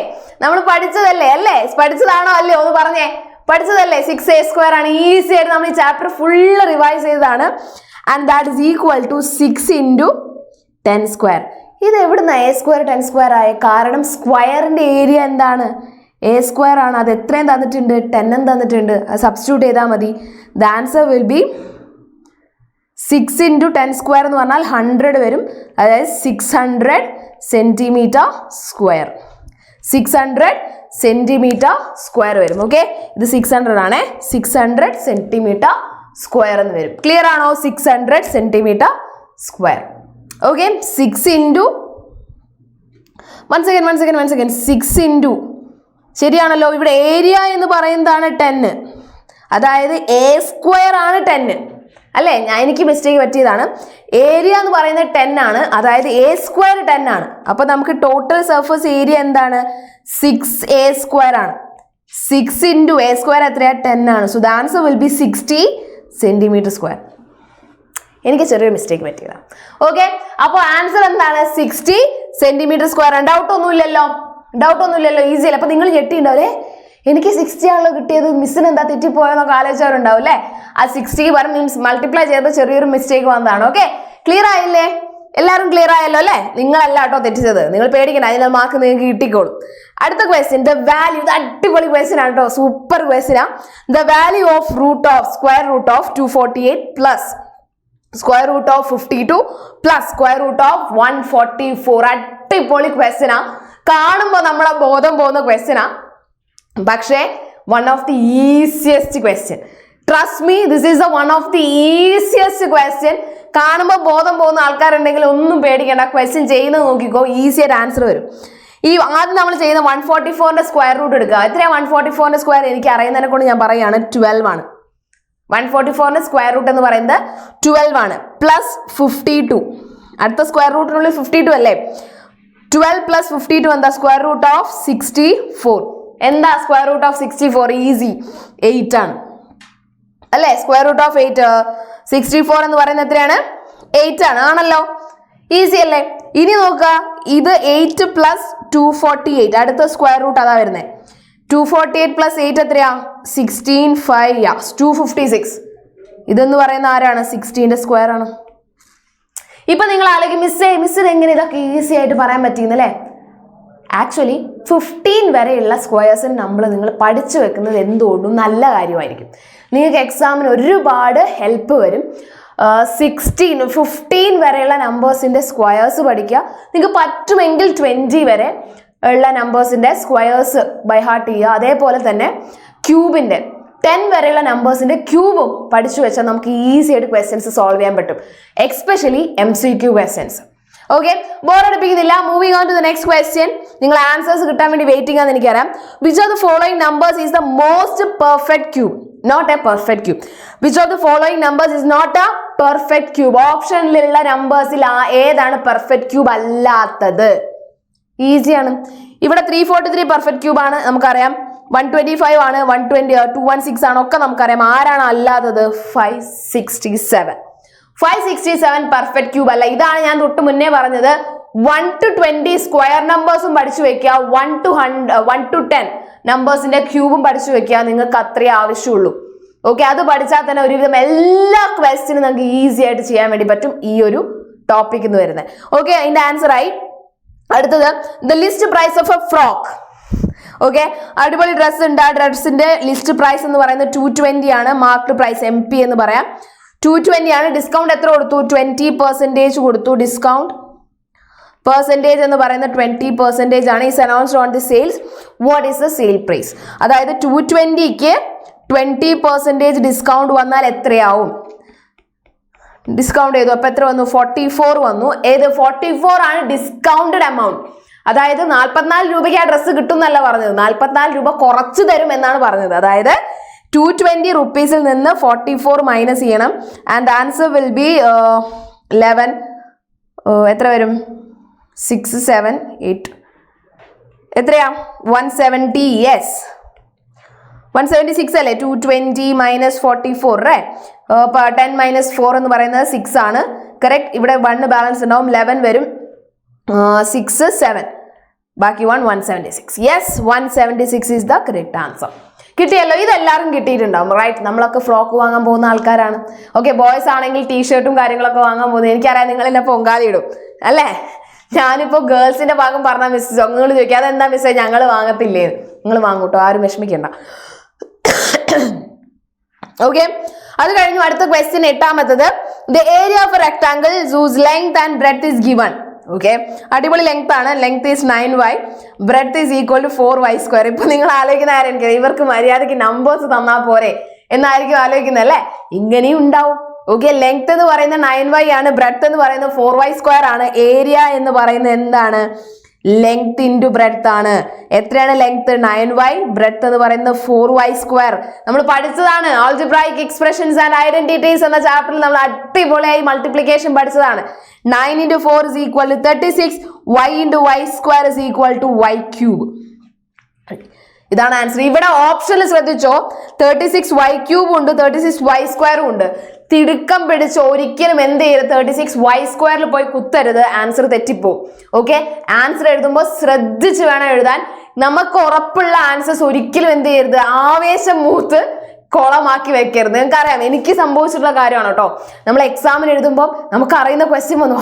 അല്ലേ? പഠിച്ചതാണോ അല്ലേ? ഒന്ന് പറഞ്ഞേ. പഠിച്ചതല്ലേ? 6a² ആണ്. ഈസി ആയിട്ട് നമ്മൾ ഈ ചാപ്റ്റർ ഫുള്ള് റിവൈസ് ചെയ്തതാണ്. And that is equal to 6 into 10². ഇത് എവിടുന്ന a² 10² ആയ? കാരണം സ്ക്വയറിന്റെ ഏരിയ എന്താണ്? a² ആണ്. അത് എത്രയും തന്നിട്ടുണ്ട്? 10 തന്നിട്ടുണ്ട്. അത് സബ്സ്റ്റിറ്റ്യൂട്ട് ചെയ്താൽ മതി. The answer will be 6 into 10² എന്ന് പറഞ്ഞാൽ 100 വരും. അതായത് 600 സെന്റിമീറ്റർ സ്ക്വയർ. 600 സെന്റിമീറ്റർ സ്ക്വയർ വരും. ഓക്കെ, ഇത് 600 ആണേ. 600 സെന്റിമീറ്റർ സ്ക്വയർ എന്ന് വരും. ക്ലിയർ ആണോ? 600 centimetre square. Okay, 6 into 1 second 6 into, ശരിയാണല്ലോ. ഇവിടെ ഏരിയ എന്ന് പറയുന്നതാണ് 10, അതായത് a² ആണ് 10 അല്ലേ. എനിക്ക് മിസ്റ്റേക്ക് പറ്റിയതാണ്. ഏരിയ എന്ന് പറയുന്നത് 10 ആണ്, അതായത് a² 10 ആണ്. അപ്പൊ നമുക്ക് ടോട്ടൽ സർഫസ് ഏരിയ എന്താണ്? 6a² ആണ്. 6 ഇൻറ്റു a² എത്രയാ? 10 ആണ്. So the answer will be 60 centimetre square. എനിക്ക് ചെറിയൊരു മിസ്റ്റേക്ക് പറ്റിയതാണ്. ഓക്കെ, അപ്പോൾ ആൻസർ എന്താണ്? 60 സെന്റിമീറ്റർ സ്ക്വയർ ആണ്. ഡൗട്ട് ഒന്നുമില്ലല്ലോ? ഈസി അല്ലേ? അപ്പൊ നിങ്ങൾ ഞെട്ടിണ്ടാവല്ലേ, എനിക്ക് 60 ആണല്ലോ കിട്ടിയത്, മിസ്സിന് എന്താ തെറ്റിപ്പോയെന്നൊക്കെ ആലോചിച്ചവരുണ്ടാവും അല്ലേ. ആ 60 മീൻസ് മൾട്ടിപ്ലൈ ചെയ്തപ്പോൾ ചെറിയൊരു മിസ്റ്റേക്ക് വന്നതാണ്. ഓക്കെ, ക്ലിയർ ആയില്ലേ? എല്ലാവരും ക്ലിയർ ആയല്ലോ അല്ലേ? നിങ്ങളല്ല കേട്ടോ തെറ്റിച്ചത്, നിങ്ങൾ പേടിക്കണ്ട, അതിനുള്ള മാർക്ക് നിങ്ങൾക്ക് കിട്ടിക്കോളും. അടുത്ത ക്വസ്റ്റ്യൻ, ദ വാല്യൂ, ഇത് അടിപൊളി ക്വസ്റ്റ്യൻ ആണ് കേട്ടോ, സൂപ്പർ ക്വസ്റ്റ്യനാ. The value of square root of 248 plus square root of 52 plus square root of 144. അടിപൊളി ക്വസ്റ്റ്യനാ, കാണുമ്പോൾ നമ്മളെ ബോധം പോകുന്ന ക്വസ്റ്റ്യനാ. പക്ഷേ one of the easiest question. Trust me, this is the one of the easiest question. കാണുമ്പോൾ ബോധം പോകുന്ന ആൾക്കാരുണ്ടെങ്കിൽ ഒന്നും പേടിക്കേണ്ട, ക്വസ്റ്റ്യൻ ചെയ്യുന്നത് നോക്കിക്കോ, ഈസി ആയിട്ട് ആൻസർ വരും. ഈ ആദ്യം നമ്മൾ ചെയ്യുന്ന 144ന്റെ സ്ക്വയർ റൂട്ട് എടുക്കുക. എത്രയാണ് 144ന്റെ സ്ക്വയർ? എനിക്ക് അറിയുന്നതിനെ കൊണ്ട് ഞാൻ പറയുകയാണ്, 12 ആണ്. 144ന്റെ സ്ക്വയർ റൂട്ട് എന്ന് പറയുന്നത് 12 ആണ്. പ്ലസ് 52, അടുത്ത സ്ക്വയർ റൂട്ടിനുള്ളിൽ 52 അല്ലേ? 12 പ്ലസ് 52 എന്താ? Square root of 64. എന്താ സ്ക്വയർ റൂട്ട് ഓഫ് 64? ഈസി, 8 ആണ് അല്ലേ? സ്ക്വയർ റൂട്ട് ഓഫ് 8, 64 എന്ന് പറയുന്നത് എത്രയാണ്? 8 ആണ്, ആണല്ലോ. ഈസി അല്ലേ? ഇനി നോക്കുക, ഇത് 8 പ്ലസ് 248, അടുത്ത സ്ക്വയർ റൂട്ട് അതാ വരുന്നത്. 248 പ്ലസ് 8 എത്രയാ? 16, 5, 256. ഇതെന്ന് പറയുന്ന ആരാണ്? 16ന്റെ സ്ക്വയർ ആണ്. ഇപ്പൊ നിങ്ങൾ ആലോചിക്കും, മിസ്സിന് എങ്ങനെ ഇതൊക്കെ ഈസി ആയിട്ട് പറയാൻ പറ്റിയെന്നല്ലേ? ആക്ച്വലി 15 വരെയുള്ള സ്ക്വയേഴ്സിന് നിങ്ങൾ പഠിച്ചു വെക്കുന്നത് എന്തുകൊണ്ടും നല്ല കാര്യമായിരിക്കും. നിങ്ങൾക്ക് എക്സാമിന് ഒരുപാട് ഹെൽപ്പ് വരും. 16, 15 വരെയുള്ള നമ്പേഴ്സിന്റെ സ്ക്വയേഴ്സ് പഠിക്കുക. നിങ്ങൾക്ക് പറ്റുമെങ്കിൽ 20 വരെ ഉള്ള നമ്പേഴ്സിന്റെ സ്ക്വയേഴ്സ് ബൈ ഹാർട്ട് ചെയ്യുക. അതേപോലെ തന്നെ ക്യൂബിന്റെ 10 വരെയുള്ള നമ്പേഴ്സിന്റെ ക്യൂബും പഠിച്ചു വെച്ചാൽ നമുക്ക് ഈസി ആയിട്ട് ക്വസ്റ്റ്യൻസ് സോൾവ് ചെയ്യാൻ പറ്റും, എക്സ്പെഷ്യലി MCQ ക്വസ്റ്റ്യൻസ്. ഓക്കെ, ബോറടിപ്പിക്കുന്നില്ല. Moving on to the next question. നിങ്ങൾ ആൻസേഴ്സ് കിട്ടാൻ വേണ്ടി വെയിറ്റിംഗ് ആണെന്ന് എനിക്കറിയാം. Which of the following numbers is the most perfect cube? Not a perfect cube. Which of the following numbers is not a perfect cube? ഓപ്ഷനിലുള്ള നമ്പേഴ്സിൽ ഏതാണ് perfect cube അല്ലാത്തത്? ഈസിയാണ്. ഇവിടെ 343 പെർഫെക്റ്റ് ക്യൂബ് ആണ്, നമുക്കറിയാം. 125 ആണ്, 216 ആണ്, ഒക്കെ നമുക്കറിയാം. ആരാണ് അല്ലാത്തത്? 567 പെർഫെക്റ്റ് ക്യൂബ് അല്ല. ഇതാണ് ഞാൻ തൊട്ട് മുന്നേ പറഞ്ഞത്. 1 to 20 സ്ക്വയർ നമ്പേഴ്സും പഠിച്ചു വെക്കുക, 1 to 10 നമ്പേഴ്സിന്റെ ക്യൂബും പഠിച്ചു വെക്കുക. നിങ്ങൾക്ക് അത്രേ ആവശ്യമുള്ളൂ. ഓക്കെ, അത് പഠിച്ചാൽ തന്നെ ഒരുവിധം എല്ലാ ക്വസ്റ്റ്യനും നിങ്ങൾക്ക് ഈസി ആയിട്ട് ചെയ്യാൻ വേണ്ടി പറ്റും ഈ ഒരു ടോപ്പിക് എന്ന് വരുന്നത്. ഓക്കെ, അതിന്റെ ആൻസർ ആയി. അടുത്തത്, the list price of a frock. Okay, അടിപൊളി ഡ്രസ് ഉണ്ട്. ആ ഡ്രസ്സിന്റെ ലിസ്റ്റ് പ്രൈസ് എന്ന് പറയുന്നത് 220 ആണ്. മാർക്ക്ഡ് പ്രൈസ് MP എന്ന് പറയാം. 220 ആണ്. ഡിസ്കൗണ്ട് എത്ര കൊടുത്തു? 20% കൊടുത്തു. ഡിസ്കൗണ്ട് പെർസെൻറ്റേജ് എന്ന് പറയുന്നത് 20% ആണ്. Is announced on the sales. What is the sale price? അതായത് 220ക്ക് 20% ഡിസ്കൗണ്ട് വന്നാൽ എത്രയാവും? ഡിസ്കൗണ്ട് ചെയ്തു, അപ്പൊ എത്ര വന്നു? 44 വന്നു. ഏത് 44 ആണ് ഡിസ്കൗണ്ടഡ് എമൗണ്ട്. അതായത് 44 രൂപയ്ക്ക് ആ ഡ്രസ്സ് കിട്ടും എന്നല്ല പറഞ്ഞത്, 44 രൂപ കുറച്ച് തരും എന്നാണ് പറഞ്ഞത്. അതായത് 220 റുപ്പീസിൽ നിന്ന് 44 മൈനസ് ചെയ്യണം. And answer will be 11. എത്ര വരും? 6, 7, 8. എത്രയാ? 170. യെസ്, 176 അല്ലേ? 220 മൈനസ് 44 അല്ലേ? 10 മൈനസ് 4 എന്ന് പറയുന്നത് 6 ആണ്. കറക്റ്റ്. ഇവിടെ 1 ബാലൻസ് ഉണ്ടാവും, 11 വരും. 6, 7, ബാക്കി 176. Yes, 176 is the correct answer. കിട്ടിയല്ലോ? ഇതെല്ലാവരും കിട്ടിയിട്ടുണ്ടാവും, റൈറ്റ്? നമ്മളൊക്കെ ഫ്രോക്ക് വാങ്ങാൻ പോകുന്ന ആൾക്കാരാണ്. ഓക്കെ, ബോയ്സ് ആണെങ്കിൽ ടീഷർട്ടും കാര്യങ്ങളൊക്കെ വാങ്ങാൻ പോകുന്നത്. എനിക്കറിയാം നിങ്ങൾ എന്നെ പൊങ്കാലി ഇടും അല്ലേ? ഞാനിപ്പോൾ ഗേൾസിന്റെ ഭാഗം പറഞ്ഞ മിസ് നിങ്ങൾ ചോദിക്കുക, അതെന്താ മിസ്സേ ഞങ്ങൾ വാങ്ങത്തില്ലേ? നിങ്ങൾ വാങ്ങൂട്ടോ, ആരും വിഷമിക്കണ്ട. ഓക്കെ, അത് കഴിഞ്ഞു. അടുത്ത ക്വസ്റ്റ്യൻ, 8ാമത്തത്. The area of a rectangle whose length and breadth is given. Okay, അടിപൊളി ലെങ്ത് ആണ്. Length is 9y, breadth is equal to 4y². ഇപ്പൊ നിങ്ങൾ ആലോചിക്കുന്ന ആരെനിക്ക് ഇവർക്ക് മര്യാദയ്ക്ക് നമ്പേഴ്സ് തന്നാൽ പോരെ എന്നായിരിക്കും ആലോചിക്കുന്നത് അല്ലേ? ഇങ്ങനെയും ഉണ്ടാവും. ഓക്കെ, ലെങ്ത് എന്ന് പറയുന്നത് 9y ആണ്, ബ്രെഡ്ത്ത് എന്ന് പറയുന്നത് 4y² ആണ്. ഏരിയ എന്ന് പറയുന്നത് എന്താണ്? ലെങ്ത് ഇൻറ്റു ബ്രെഡ്ത്ത് ആണ്. എത്രയാണ് ലെങ്ത്? 9y. ബ്രെഡ്ത്ത് എന്ന് പറയുന്നത് 4y². നമ്മൾ പഠിച്ചതാണ്. ആൾജിബ്രായിക് എക്സ്പ്രഷൻസ് ആൻഡ് ഐഡന്റിറ്റീസ് എന്ന ചാപ്റ്ററിൽ നമ്മൾ അടിപൊളിയായി മൾട്ടിപ്ലിക്കേഷൻ പഠിച്ചതാണ്. 9 into 4 is equal to 36. y into y² is equal to y³. ഇതാണ് ആൻസർ. ഇവിടെ ഓപ്ഷനിൽ ശ്രദ്ധിച്ചോ, 36y³ ഉണ്ട്, 36y² ഉണ്ട്. തിടുക്കം പിടിച്ച് ഒരിക്കലും എന്ത് ചെയ്യരുത്? 36y² പോയി കുത്തരുത്, ആൻസർ തെറ്റിപ്പോവും. ഓക്കെ, ആൻസർ എഴുതുമ്പോൾ ശ്രദ്ധിച്ച് വേണം എഴുതാൻ. നമുക്ക് ഉറപ്പുള്ള ആൻസേഴ്സ് ഒരിക്കലും എന്ത് ചെയ്യരുത്? ആവേശം മൂത്ത് കോളമാക്കി വെക്കരുത്. നിങ്ങൾക്ക് അറിയാം, എനിക്ക് സംഭവിച്ചിട്ടുള്ള കാര്യമാണ് കേട്ടോ. നമ്മൾ എക്സാമിന് എഴുതുമ്പോൾ നമുക്ക് അറിയുന്ന ക്വസ്റ്റ്യൻ വന്നു,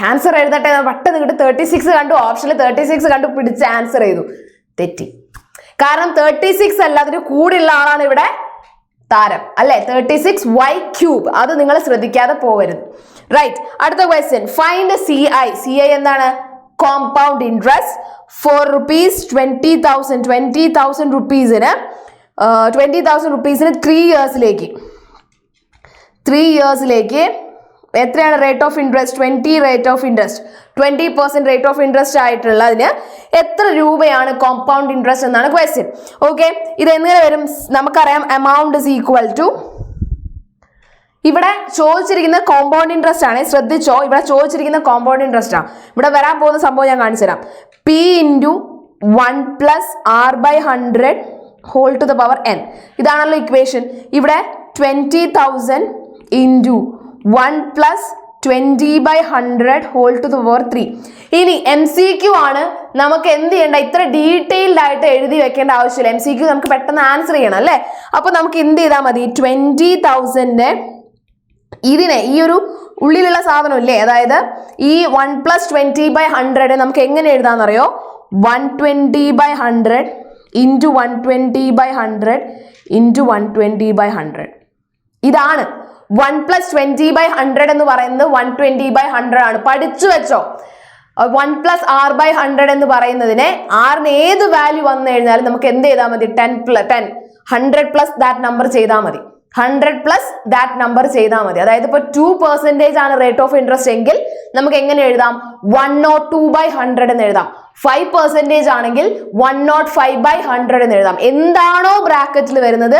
ആൻസർ എഴുതട്ടെ, പെട്ടെന്ന് കിട്ടും 36 കണ്ടു, ഓപ്ഷനിൽ 36 കണ്ടു, പിടിച്ച് ആൻസർ ചെയ്തു. തെറ്റി. കാരണം 36 അല്ല, അതിന് കൂടെയുള്ള ആളാണ് ഇവിടെ താരം അല്ലെ, 36y³. അത് നിങ്ങൾ ശ്രദ്ധിക്കാതെ പോകരുത്. റൈറ്റ്. അടുത്ത ക്വസ്റ്റ്യൻ, ഫൈൻഡ് CI എന്താണ്? കോമ്പൗണ്ട് ഇൻട്രസ്റ്റ് ഫോർ ₹20,000 rupeesന് 3 ഇയേഴ്സിലേക്ക് എത്രയാണ് rate of interest? 20% rate of interest ആയിട്ടുള്ളതിന് എത്ര രൂപയാണ് കോമ്പൗണ്ട് ഇൻട്രസ്റ്റ് എന്നാണ് ക്വസ്റ്റ്യൻ. ഓക്കെ, ഇത് എങ്ങനെ വരും? നമുക്കറിയാം എമൗണ്ട് ഇസ് ഈക്വൽ ടു, ഇവിടെ ചോദിച്ചിരിക്കുന്ന കോമ്പൗണ്ട് ഇൻട്രസ്റ്റ് ആണ്, ശ്രദ്ധിച്ചോ. ഇവിടെ ചോദിച്ചിരിക്കുന്ന കോമ്പൗണ്ട് ഇൻട്രസ്റ്റ് ആണ്. ഇവിടെ വരാൻ പോകുന്ന സംഭവം ഞാൻ കാണിച്ചു തരാം. P × 1 + R/100 whole to the power n. ഇതാണല്ലോ ഇക്വേഷൻ. ഇവിടെ 20,000 × 1 + 20/100 ഹോൾ ടു ദ പവർ 3. ഇനി MCQ ആണ്, നമുക്ക് എന്ത് ചെയ്യണ്ട, ഇത്ര ഡീറ്റെയിൽഡ് ആയിട്ട് എഴുതി വെക്കേണ്ട ആവശ്യമില്ല. MCQ നമുക്ക് പെട്ടെന്ന് ആൻസർ ചെയ്യണം അല്ലേ. അപ്പൊ നമുക്ക് എന്ത് ചെയ്താൽ മതി, 20,000 ഇതിനെ, ഈ ഒരു ഉള്ളിലുള്ള സാധനം ഇല്ലേ, അതായത് ഈ 1 + 20/100 നമുക്ക് എങ്ങനെ എഴുതാന്നറിയോ? 120/100 × 120/100 × 120/100. ഇതാണ് 1 + 20/100 എന്ന് പറയുന്നത് 120/100 ആണ്. പഠിച്ചു വെച്ചോ. 1 + R/100 എന്ന് പറയുന്നതിനെ ആറിന് ഏത് വാല്യൂ വന്നു കഴിഞ്ഞാലും നമുക്ക് എന്ത് ചെയ്താൽ മതി? 100 + ദാറ്റ് നമ്പർ ചെയ്താൽ മതി. 100 + ദാറ്റ് നമ്പർ ചെയ്താൽ മതി. അതായത് ഇപ്പോൾ 2% ആണ് റേറ്റ് ഓഫ് ഇൻട്രസ്റ്റ് എങ്കിൽ നമുക്ക് എങ്ങനെ എഴുതാം? 102/100 എന്ന് എഴുതാം. 5% ആണെങ്കിൽ 105/100 എന്ന് എഴുതാം. എന്താണോ ബ്രാക്കറ്റിൽ വരുന്നത്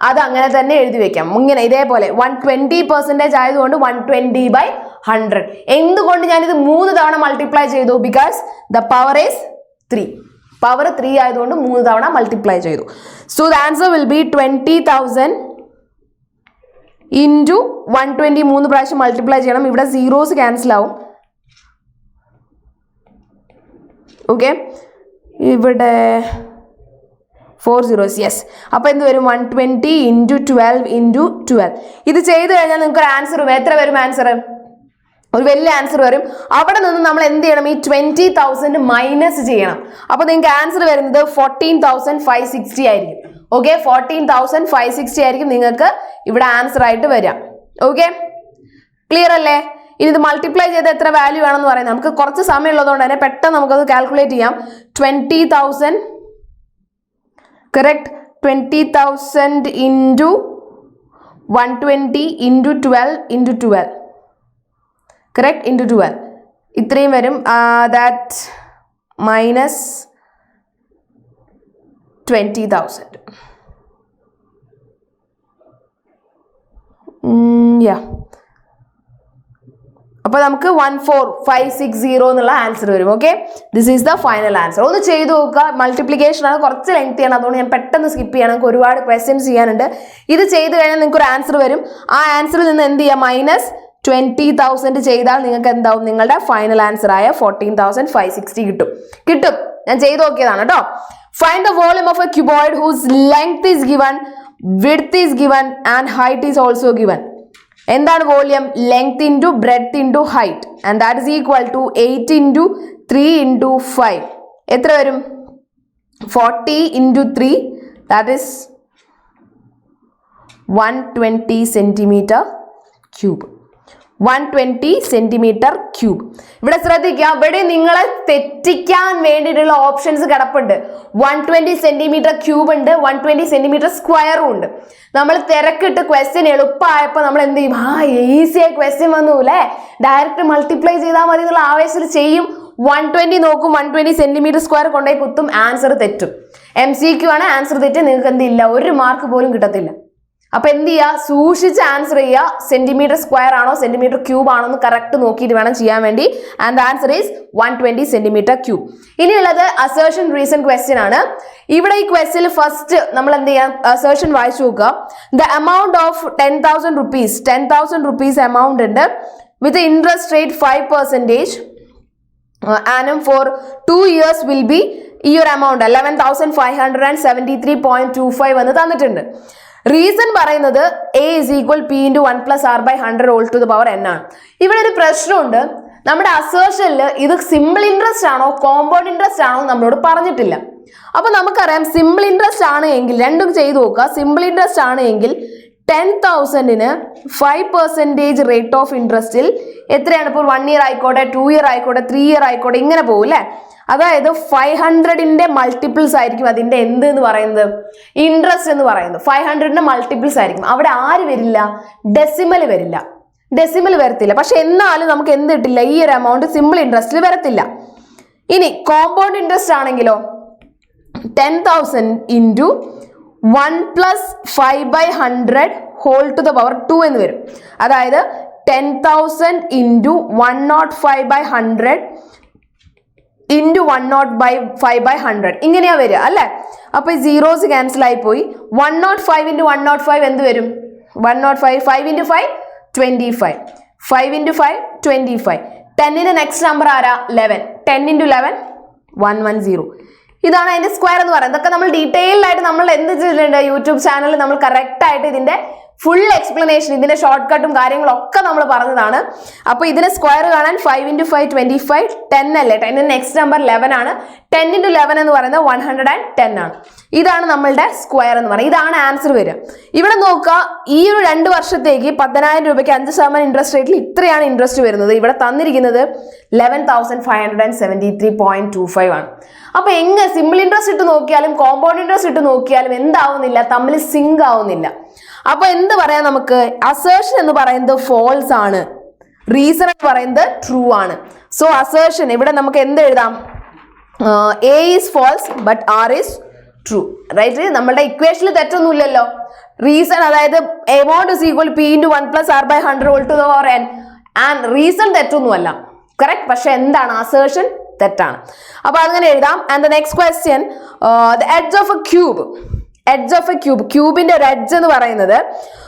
അത് അങ്ങനെ തന്നെ എഴുതി വെക്കാം. ഇങ്ങനെ ഇതേപോലെ 120% ആയതുകൊണ്ട് 120/100. എന്തുകൊണ്ട് ഞാനിത് 3 തവണ മൾട്ടിപ്ലൈ ചെയ്തു? Because the power is 3. Power 3 ആയതുകൊണ്ട് 3 തവണ മൾട്ടിപ്ലൈ ചെയ്തു. So the answer will be 20,000 × 120. 3 പ്രാവശ്യം മൾട്ടിപ്ലൈ ചെയ്യണം. ഇവിടെ സീറോസ് ക്യാൻസൽ ആവും. ഓക്കെ, ഇവിടെ 4 zeros. യെസ്. അപ്പോൾ എന്ത് വരും? 120 × 12 × 12. ഇത് ചെയ്ത് കഴിഞ്ഞാൽ നിങ്ങൾക്ക് ഒരു ആൻസർ വരും. എത്ര വരും ആൻസർ? ഒരു വലിയ ആൻസർ വരും. അവിടെ നിന്ന് നമ്മൾ എന്ത് ചെയ്യണം? ഈ 20,000 മൈനസ് ചെയ്യണം. അപ്പോൾ നിങ്ങൾക്ക് ആൻസർ വരുന്നത് 14,560 ആയിരിക്കും. ഓക്കെ, 14,560 ആയിരിക്കും നിങ്ങൾക്ക് ഇവിടെ ആൻസർ ആയിട്ട് വരിക. ഓക്കെ, ക്ലിയർ അല്ലേ? ഇനി ഇത് മൾട്ടിപ്ലൈ ചെയ്ത് എത്ര വാല്യൂ വേണമെന്ന് പറയാം. നമുക്ക് കുറച്ച് സമയം ഉള്ളതുകൊണ്ട് തന്നെ പെട്ടെന്ന് നമുക്കത് കാൽക്കുലേറ്റ് ചെയ്യാം. 20,000 കറക്റ്റ്, 20,000 × 120 × 12 × 12 കറക്റ്റ്, × 12 ഇത്രയും വരും. That minus 20,000. അപ്പോൾ നമുക്ക് 14560 എന്നുള്ള ആൻസർ വരും. Okay, this is the final answer. ഒന്ന് ചെയ്ത് നോക്കുക. മൾട്ടിപ്ലിക്കേഷൻ ആണ്, കുറച്ച് ലെങ്ത് ചെയ്യണം, അതുകൊണ്ട് ഞാൻ പെട്ടെന്ന് സ്കിപ്പ് ചെയ്യണം. നമുക്ക് ഒരുപാട് ക്വസ്റ്റ്യൻസ് ചെയ്യാനുണ്ട്. ഇത് ചെയ്ത് കഴിഞ്ഞാൽ നിങ്ങൾക്ക് ഒരു ആൻസർ വരും. ആ ആൻസറിൽ നിന്ന് എന്ത് ചെയ്യുക? മൈനസ് 20,000 ചെയ്താൽ നിങ്ങൾക്ക് എന്താവും? നിങ്ങളുടെ ഫൈനൽ ആൻസർ ആയ 14,560 കിട്ടും. ഞാൻ ചെയ്ത് നോക്കിയതാണ് കേട്ടോ. Find the volume of a cuboid whose length is given, width is given and height is also given. എന്താണ് volume? Length into breadth into height, and that is equal to 8 × 3 × 5. എത്ര വരും? 40 × 3, that is 120 cm3. 120 cm3. ഇവിടെ ശ്രദ്ധിക്കുക, ഇവിടെ നിങ്ങളെ തെറ്റിക്കാൻ വേണ്ടിയിട്ടുള്ള options കിടപ്പുണ്ട്. 120 cm3 ഉണ്ട്, 120 cm² ഉണ്ട്. നമ്മൾ തിരക്കിട്ട് ക്വസ്റ്റ്യൻ എളുപ്പമായപ്പോൾ നമ്മൾ എന്ത് ചെയ്യും? ഈസിയായി ക്വസ്റ്റ്യൻ വന്നു അല്ലേ, ഡയറക്റ്റ് മൾട്ടിപ്ലൈ ചെയ്താൽ മതി എന്നുള്ള ആവേശത്തിൽ ചെയ്യും. 120 നോക്കും, 120 cm² കൊണ്ടുപോയി കുത്തും, ആൻസർ തെറ്റും. MCQ ആണ്, ആൻസർ തെറ്റ്, നിങ്ങൾക്ക് എന്തില്ല, 1 മാർക്ക് പോലും കിട്ടത്തില്ല. അപ്പൊ എന്ത് ചെയ്യുക? സൂക്ഷിച്ച് ആൻസർ ചെയ്യുക. cm² ആണോ cm3 ആണോ എന്ന് കറക്റ്റ് നോക്കിയിട്ട് വേണം ചെയ്യാൻ വേണ്ടി. And the answer is 120 cm3. ഇനിയുള്ളത് അസേർഷൻ റീസൺ ക്വസ്റ്റ്യൻ ആണ്. ഇവിടെ ഈ ക്വസ്റ്റ്യനിൽ ഫസ്റ്റ് നമ്മൾ എന്ത് ചെയ്യാം? അസേർഷൻ വായിച്ചു നോക്കുക. The amount of 10,000 rupees, 10,000 rupees amount ഉണ്ട്, with interest rate 5% annum for 2 years will be ഈ ഒരു എമൗണ്ട് 11,573.25 എന്ന് തന്നിട്ടുണ്ട്. റീസൺ പറയുന്നത് a is equal p into 1 plus r by 100 all to the power n ആണ്. ഇവിടെ ഒരു പ്രശ്നമുണ്ട്. നമ്മുടെ അസേർഷനിൽ ഇത് സിമ്പിൾ ഇൻട്രസ്റ്റ് ആണോ കോമ്പൗണ്ട് ഇൻട്രസ്റ്റ് ആണോ നമ്മളോട് പറഞ്ഞിട്ടില്ല. അപ്പൊ നമുക്കറിയാം സിമ്പിൾ ഇൻട്രസ്റ്റ് ആണ് എങ്കിൽ രണ്ടും ചെയ്തു നോക്കുക. സിമ്പിൾ ഇൻട്രസ്റ്റ് ആണ് എങ്കിൽ 10,000-ന് 5% റേറ്റ് ഓഫ് ഇൻട്രസ്റ്റിൽ എത്രയാണ്? ഇപ്പോൾ 1 ഇയർ ആയിക്കോട്ടെ, 2 ഇയർ ആയിക്കോട്ടെ, 3 ഇയർ ആയിക്കോട്ടെ, ഇങ്ങനെ പോകും അല്ലേ? അതായത് 500-ന്റെ മൾട്ടിപ്പിൾസ് ആയിരിക്കും അതിന്റെ എന്ത് എന്ന് പറയുന്നത്, ഇൻട്രസ്റ്റ് എന്ന് പറയുന്നത് 500-ന്റെ മൾട്ടിപ്പിൾസ് ആയിരിക്കും. അവിടെ ആര് വരില്ല? ഡെസിമൽ വരില്ല, ഡെസിമൽ വരത്തില്ല. പക്ഷെ എന്നാലും നമുക്ക് എന്ത് കിട്ടില്ല? ഈ ഒരു എമൗണ്ട് സിമ്പിൾ ഇൻട്രസ്റ്റിൽ വരത്തില്ല. ഇനി കോമ്പൗണ്ട് ഇൻട്രസ്റ്റ് ആണെങ്കിലോ 10,000 into 1 plus 5 by 100 whole to the power 2 എന്ന് വരും. അതായത് 10,000 into 105 by 100 into 105 by 100 ഇങ്ങനെയാ വരിക അല്ലേ? അപ്പൊ ഈ സീറോസ് ക്യാൻസൽ ആയി പോയി. 105 into 105 എന്ത് വരും? 105 5 into 5 25 5 into 5 25. 10-ന്റെ നെക്സ്റ്റ് നമ്പർ ആരാ? 11. 10 into 11 110. ഇതാണ് അതിന്റെ സ്ക്വയർ എന്ന് പറയുന്നത്. ഇതൊക്കെ നമ്മൾ ഡീറ്റെയിൽഡ് ആയിട്ട് നമ്മൾ എന്ത് ചെയ്തിട്ടുണ്ട്? യൂട്യൂബ് ചാനലിൽ നമ്മൾ കറക്റ്റ് ആയിട്ട് ഇതിന്റെ ഫുൾ എക്സ്പ്ലനേഷൻ, ഇതിന്റെ ഷോർട്ട് കട്ടും കാര്യങ്ങളൊക്കെ നമ്മൾ പറഞ്ഞതാണ്. അപ്പൊ ഇതിന്റെ സ്ക്വയർ കാണാൻ 5 into 5 25, 10 അല്ലേ? 10-ന്റെ നെക്സ്റ്റ് നമ്പർ 11 ആണ്. 10 into 11 എന്ന് പറയുന്നത് 110 ആണ്. ഇതാണ് നമ്മളുടെ സ്ക്വയർ എന്ന് പറയുന്നത്. ഇതാണ് ആൻസർ വരിക. ഇവിടെ നോക്കുക, ഈ ഒരു 2 വർഷത്തേക്ക് 10,000 രൂപയ്ക്ക് 5% ഇൻട്രസ്റ്റ് റേറ്റിൽ ഇത്രയാണ് ഇൻട്രസ്റ്റ് വരുന്നത്. ഇവിടെ തന്നിരിക്കുന്നത് 11,573.25 ആണ്. അപ്പൊ എങ്ങനെ സിമ്പിൾ ഇൻട്രസ്റ്റ് ഇട്ട് നോക്കിയാലും കോമ്പൗണ്ട് ഇൻട്രസ്റ്റ് ഇട്ട് നോക്കിയാലും എന്താവുന്നില്ല, തമ്മിൽ സിങ്ക് ആവുന്നില്ല. അപ്പൊ എന്ത് പറയാം നമുക്ക്? അസേർഷൻ എന്ന് പറയുന്നത് ഫോൾസ് ആണ്, റീസൺ എന്ന് പറയുന്നത് ട്രൂ ആണ്. സോ അസേർഷൻ ഇവിടെ നമുക്ക് എന്ത് എഴുതാം? A is false but R is true, right? നമ്മളുടെ ഇക്വേഷനിൽ തെറ്റൊന്നുമില്ലല്ലോ. റീസൺ അതായത് amount is equal p into 1 plus r by 100 all to the power n and reason തെറ്റൊന്നുമല്ല, കറക്റ്റ്. പക്ഷെ എന്താണ്? അസേർഷൻ തെറ്റാണ്. അപ്പൊ അങ്ങനെ എഴുതാം. And the next question, the edge of a cube. Edge of a cube, ക്യൂബിന്റെ ഒരു എഡ്ജ് എന്ന് പറയുന്നത്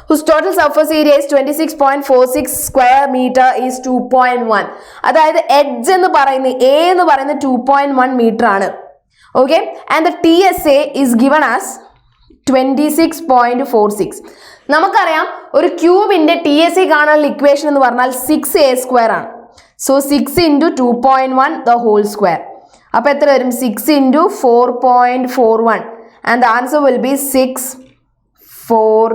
whose total surface area is 26.46 square meter is 2.1. അതായത് എഡ്ജ് എന്ന് പറയുന്നത് A എന്ന് പറയുന്നത് 2.1 മീറ്റർ ആണ്. Okay, and the TSA is given as 26.46. നമുക്കറിയാം ഒരു ക്യൂബിന്റെ TSA കാണാനുള്ള ഇക്വേഷൻ എന്ന് പറഞ്ഞാൽ 6a² ആണ്. So 6 into 2.1 the whole square. അപ്പൊ എത്ര വരും? 6 into 4.41. And the answer will be 6, 4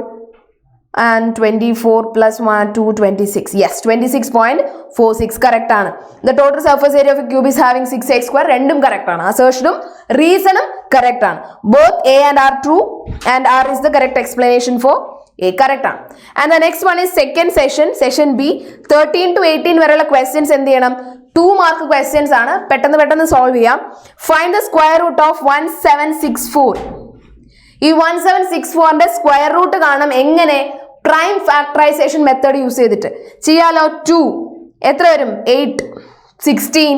and 24 plus 1, 2, 26. Yes, 26.46 correct ആണ്. The total surface area of a cube is having 6a². രണ്ടും correct ആണ്. Assertionum reasonum correct ആണ്. Both A and R true and R is the correct explanation for A. Correct ആണ്. And the next one is second session, session B. 13 to 18 വരെയുള്ള questions എന്ത് ചെയ്യണം? 2 mark questions ആണ്. പെട്ടെന്ന് solve ചെയ്യാം. Find the square root of 1764. ഈ 1764ന്റെ square root കാണണം. എങ്ങനെ? പ്രൈം ഫാക്ടറൈസേഷൻ മെത്തേഡ് യൂസ് ചെയ്തിട്ട് ചെയ്യാലോ. 2 എത്ര വരും? 8, 16,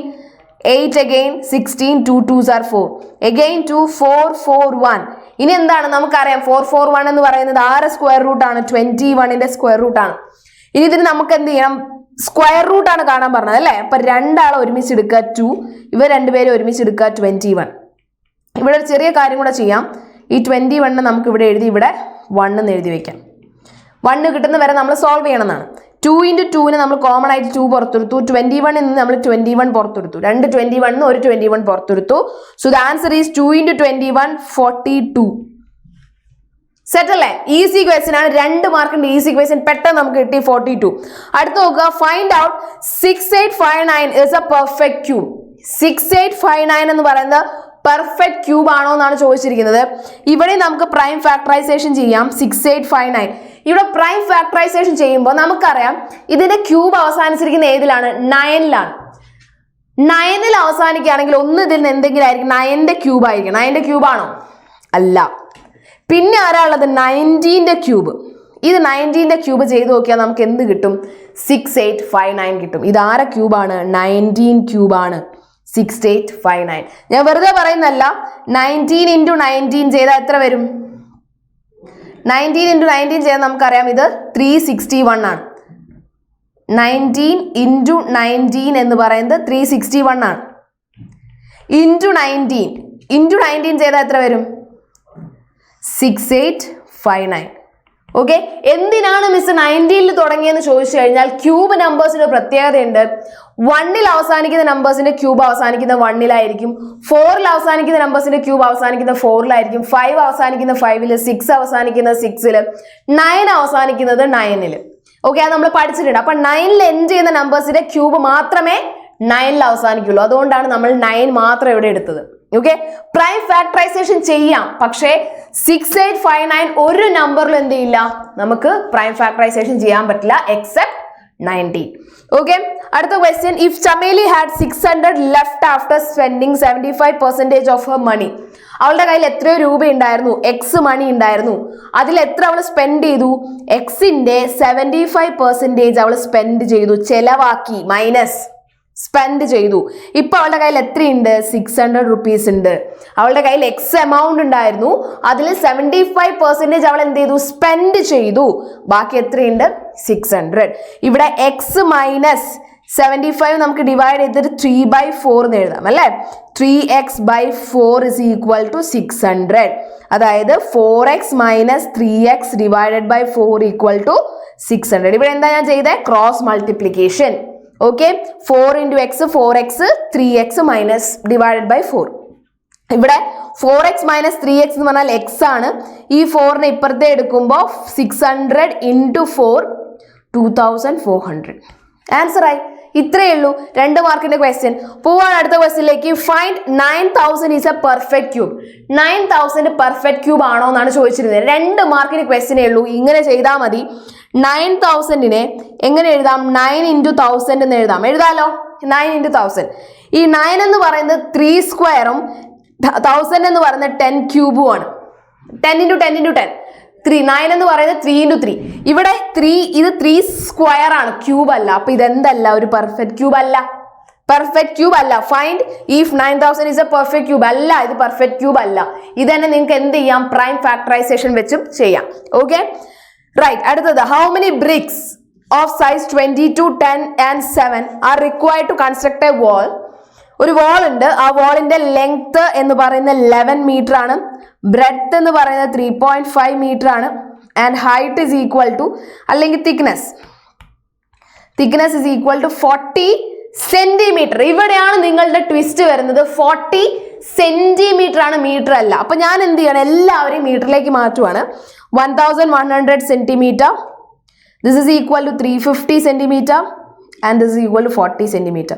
8 again 16, 2 2s are 4, again 2, 4, 4, 1. ഇനി എന്താണ്? നമുക്കറിയാം 4, 4, 1 എന്ന് പറയുന്നത് ആരുടെ സ്ക്വയർ റൂട്ട് ആണ്? 21ന്റെ സ്ക്വയർ റൂട്ട് ആണ്. ഇനി ഇതിന് നമുക്ക് എന്ത് ചെയ്യണം? സ്ക്വയർ റൂട്ട് ആണ് കാണാൻ പറഞ്ഞത് അല്ലേ? അപ്പൊ രണ്ടാളെ ഒരുമിച്ച് എടുക്കുക 2, ഇവർ രണ്ടുപേരും ഒരുമിച്ച് എടുക്കുക 21. ഇവിടെ ഒരു ചെറിയ കാര്യം കൂടെ ചെയ്യാം. ഈ 21 നമുക്ക് ഇവിടെ എഴുതി ഇവിടെ 1 എന്ന് എഴുതി വെക്കാം. 1 കിട്ടുന്ന വരെ നമ്മൾ സോൾവ് ചെയ്യണമെന്നാണ്. 2 into 2ന് നമ്മൾ കോമൺ ആയിട്ട് 2 പുറത്തെടുത്തു. 21 നിന്ന് നമ്മൾ 21 പുറത്തെടുത്തു. 2 21 ഒരു 21 പുറത്തെടുത്തു. So the answer is 2 into 21 42. Set അല്ലേ? ഈസി ക്വസ്റ്റ്യൻ ആണ്. 2 മാർക്കിന്റെ ഈസി ക്വസ്റ്റ്യൻ പെട്ടെന്ന് നമുക്ക് കിട്ടി 42. അടുത്ത് നോക്കുക, find out 6859 is a perfect cube. 6859 എന്ന് പറയുന്നത് പെർഫെക്റ്റ് ക്യൂബ് ആണോ എന്നാണ് ചോദിച്ചിരിക്കുന്നത്. ഇവിടെ നമുക്ക് പ്രൈം ഫാക്ടറൈസേഷൻ ചെയ്യാം. 6859 ഇവിടെ പ്രൈം ഫാക്ടറൈസേഷൻ ചെയ്യുമ്പോൾ നമുക്കറിയാം ഇതിന്റെ ക്യൂബ് അവസാനിച്ചിരിക്കുന്ന ഏതിലാണ്? 9ലാണ്. 9ൽ അവസാനിക്കുകയാണെങ്കിൽ ഒന്ന് ഇതിൽ നിന്ന് എന്തെങ്കിലും ആയിരിക്കും. 9ന്റെ ക്യൂബ് ആയിരിക്കും. 9ന്റെ ക്യൂബ് ആണോ? അല്ല. പിന്നെ ആരാ ഉള്ളത്? 19ന്റെ ക്യൂബ്. ഇത് 19ന്റെ ക്യൂബ് ചെയ്ത് നോക്കിയാൽ നമുക്ക് എന്ത് കിട്ടും? 6859 കിട്ടും. ഇത് ആരെ ക്യൂബാണ്? 19 ക്യൂബാണ് 6859. ഞാൻ വെറുതെ പറയുന്നല്ല. 19 into 19 ചെയ്താൽ എത്ര വരും? 19 into 19 ചെയ്താൽ നമുക്കറിയാം ഇത് 361 ആണ്. 19 into 19 എന്ന് പറയുന്നത് 361 ആണ്. into 19 ചെയ്താൽ എത്ര വരും? 6859. ഓക്കെ, എന്തിനാണ് മിസ് 19ൽ തുടങ്ങിയെന്ന് ചോദിച്ചു കഴിഞ്ഞാൽ ക്യൂബ് നമ്പേഴ്സിന് പ്രത്യേകതയുണ്ട്. 1ൽ അവസാനിക്കുന്ന നമ്പേഴ്സിന്റെ ക്യൂബ് അവസാനിക്കുന്ന 1ലായിരിക്കും, 4ൽ അവസാനിക്കുന്ന നമ്പേഴ്സിന്റെ ക്യൂബ് അവസാനിക്കുന്ന 4ലായിരിക്കും, 5 അവസാനിക്കുന്ന 5ൽ, 6 അവസാനിക്കുന്ന 6ൽ, 9 അവസാനിക്കുന്നത് 9ൽ. ഓക്കെ, അത് നമ്മൾ പഠിച്ചിട്ടുണ്ട്. അപ്പൊ 9ൽ എൻഡ് ചെയ്യുന്ന നമ്പേഴ്സിന്റെ ക്യൂബ് മാത്രമേ 9ൽ അവസാനിക്കുള്ളൂ. അതുകൊണ്ടാണ് നമ്മൾ 9 മാത്രം ഇവിടെ എടുത്തത്. ഓക്കെ, പ്രൈം ഫാക്ടറൈസേഷൻ ചെയ്യാം, പക്ഷേ 6859 ഒരു നമ്പറിൽ എന്ത് ചെയ്യില്ല, നമുക്ക് പ്രൈം ഫാക്ടറൈസേഷൻ ചെയ്യാൻ പറ്റില്ല എക്സെപ്റ്റ് 19. ഓക്കെ, അടുത്ത question. If Chameli had 600 left after spending 75% of her money. അവളുടെ കയ്യിൽ എത്രയോ രൂപ ഉണ്ടായിരുന്നു, എക്സ് മണി ഉണ്ടായിരുന്നു. അതിൽ എത്ര അവൾ സ്പെൻഡ് ചെയ്തു? എക്സിന്റെ 75% അവൾ സ്പെൻഡ് ചെയ്തു, ചെലവാക്കി, മൈനസ് സ്പെൻഡ് ചെയ്തു. ഇപ്പൊ അവളുടെ കയ്യിൽ എത്രയുണ്ട്? 600 റുപ്പീസ് ഉണ്ട്. അവളുടെ കയ്യിൽ എക്സ് എമൗണ്ട് ഉണ്ടായിരുന്നു, അതിൽ 75% അവൾ എന്ത് ചെയ്തു? സ്പെൻഡ് ചെയ്തു. ബാക്കി എത്രയുണ്ട്? 600. ഇവിടെ എക്സ് മൈനസ് 75 നമുക്ക് ഡിവൈഡ് ചെയ്തിട്ട് 3/4 എന്ന് എഴുതാം അല്ലെ. 3x/4 is equal to 600. അതായത് 4x minus 3x divided by 4 equal to 600. ഇവിടെ എന്താ ഞാൻ ചെയ്തത്? Cross multiplication. Okay, 4 into x 4x, 3x minus divided by 4. ഇവിടെ 4x മൈനസ് 3x എന്ന് പറഞ്ഞാൽ x ആണ്. ഈ 4നെ ഇപ്പുറത്തെ എടുക്കുമ്പോൾ 600 into 4 2400. ആൻസർ ആയി. ഇത്രയേ ഉള്ളൂ 2 മാർക്കിന്റെ ക്വസ്റ്റ്യൻ. പോവാണ് അടുത്ത ക്വസ്റ്റ്യനിലേക്ക്. Find 9000 is A perfect cube. 9000 perfect cube ആണോ എന്നാണ് ചോദിച്ചിരുന്നത്. 2 മാർക്കിന് ക്വസ്റ്റ്യനേ ഉള്ളൂ. ഇങ്ങനെ ചെയ്താൽ മതി. 9000നെ എങ്ങനെ എഴുതാം? 9 into 1000 എന്ന് എഴുതാം. എഴുതാലോ, 9 into 1000. ഈ 9 എന്ന് പറയുന്നത് 3 സ്ക്വയറും 1000 എന്ന് പറയുന്നത് 10 ക്യൂബും ആണ്. 10 into 10 into 10 3. 9 എന്ന് പറയുന്നത് 3 into 3. ഇവിടെ 3 ഇത് 3 സ്ക്വയർ ആണ്, ക്യൂബ് അല്ല. അപ്പൊ ഇതെന്തല്ല? ഒരു പെർഫെക്റ്റ് ക്യൂബ് അല്ല. പെർഫെക്റ്റ് ക്യൂബ് അല്ല. Find if 9000 is a perfect cube. അല്ല, ഇത് പെർഫെക്റ്റ് ക്യൂബ് അല്ല. ഇത് തന്നെ നിങ്ങൾക്ക് എന്ത് ചെയ്യാം? പ്രൈം ഫാക്ടറൈസേഷൻ വെച്ചും ചെയ്യാം. Okay, right. അടുത്തത്. How many bricks of size 22, 10 and 7 are required to construct a wall. ഒരു വാൾ ഉണ്ട്. ആ വാളിന്റെ ലെങ്ത് എന്ന് പറയുന്നത് 11 മീറ്റർ ആണ്. ബ്രെഡ്ത്ത് എന്ന് പറയുന്നത് 3.5 മീറ്റർ ആണ്. And height is equal to, അല്ലെങ്കിൽ thickness is equal to 40 centimetre. ഇവിടെയാണ് നിങ്ങളുടെ ട്വിസ്റ്റ് വരുന്നത്. 40 സെന്റിമീറ്റർ ആണ്, മീറ്റർ അല്ല. അപ്പൊ ഞാൻ എന്ത് ചെയ്യണം? എല്ലാവരെയും മീറ്ററിലേക്ക് മാറ്റുവാണ്. 1100 centimetre. This is equal to 350 centimetre and this is equal to 40 centimetre.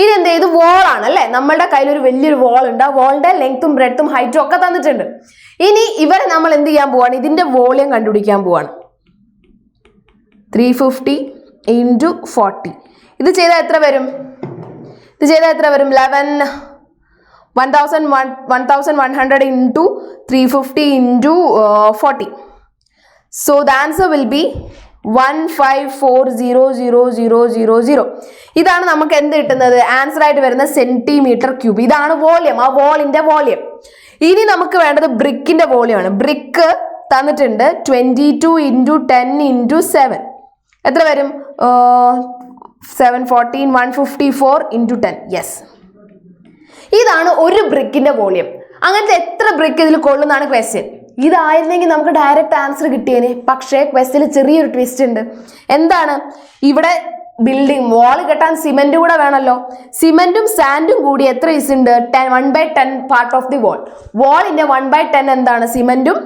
ഇനി എന്ത് ചെയ്തു? വോളാണ് അല്ലെ. നമ്മളുടെ കയ്യിൽ ഒരു വലിയൊരു വോൾ ഉണ്ട്. ആ വോളിന്റെ ലെങ്ത്തും ബ്രെഡ്ത്തും ഹൈറ്റും ഒക്കെ തന്നിട്ടുണ്ട്. ഇനി ഇവരെ നമ്മൾ എന്ത് ചെയ്യാൻ പോവാണ്? ഇതിന്റെ വോളിയം കണ്ടുപിടിക്കാൻ പോവാണ്. 350 into 40. ഇത് ചെയ്താൽ എത്ര വരും? 1100 into 350 into 40. So the answer will be 1540000. ഇതാണ് നമുക്ക് എന്ത് കിട്ടുന്നത്? ആൻസർ ആയിട്ട് വരുന്ന സെന്റിമീറ്റർ ക്യൂബ്. ഇതാണ് വോളിയം, ആ വോളിന്റെ വോളിയം. ഇനി നമുക്ക് വേണ്ടത് ബ്രിക്കിന്റെ വോളിയം ആണ്. ബ്രിക്ക് തന്നിട്ടുണ്ട് 22 into 10 into 7. എത്ര വരും? 714, 154 into 10. യെസ്, ഇതാണ് ഒരു ബ്രിക്കിന്റെ വോളിയം. അങ്ങനത്തെ എത്ര ബ്രിക്ക് ഇതിൽ കൊള്ളുന്നതാണ് ക്വസ്റ്റ്യൻ. ഇതായിരുന്നെങ്കിൽ നമുക്ക് ഡയറക്റ്റ് ആൻസർ കിട്ടിയേനെ. പക്ഷേ ക്വസ്റ്റ്യനിൽ ചെറിയൊരു ട്വിസ്റ്റ് ഉണ്ട്. എന്താണ്? ഇവിടെ ബിൽഡിംഗ് വാൾ കെട്ടാൻ സിമെന്റ് കൂടെ വേണമല്ലോ. സിമെന്റും സാൻഡും കൂടി എത്ര ഈസ് ഉണ്ട്? 1/10 പാർട്ട് ഓഫ് ദി വാൾ. വാളിന്റെ 1/10 എന്താണ്? സിമെന്റും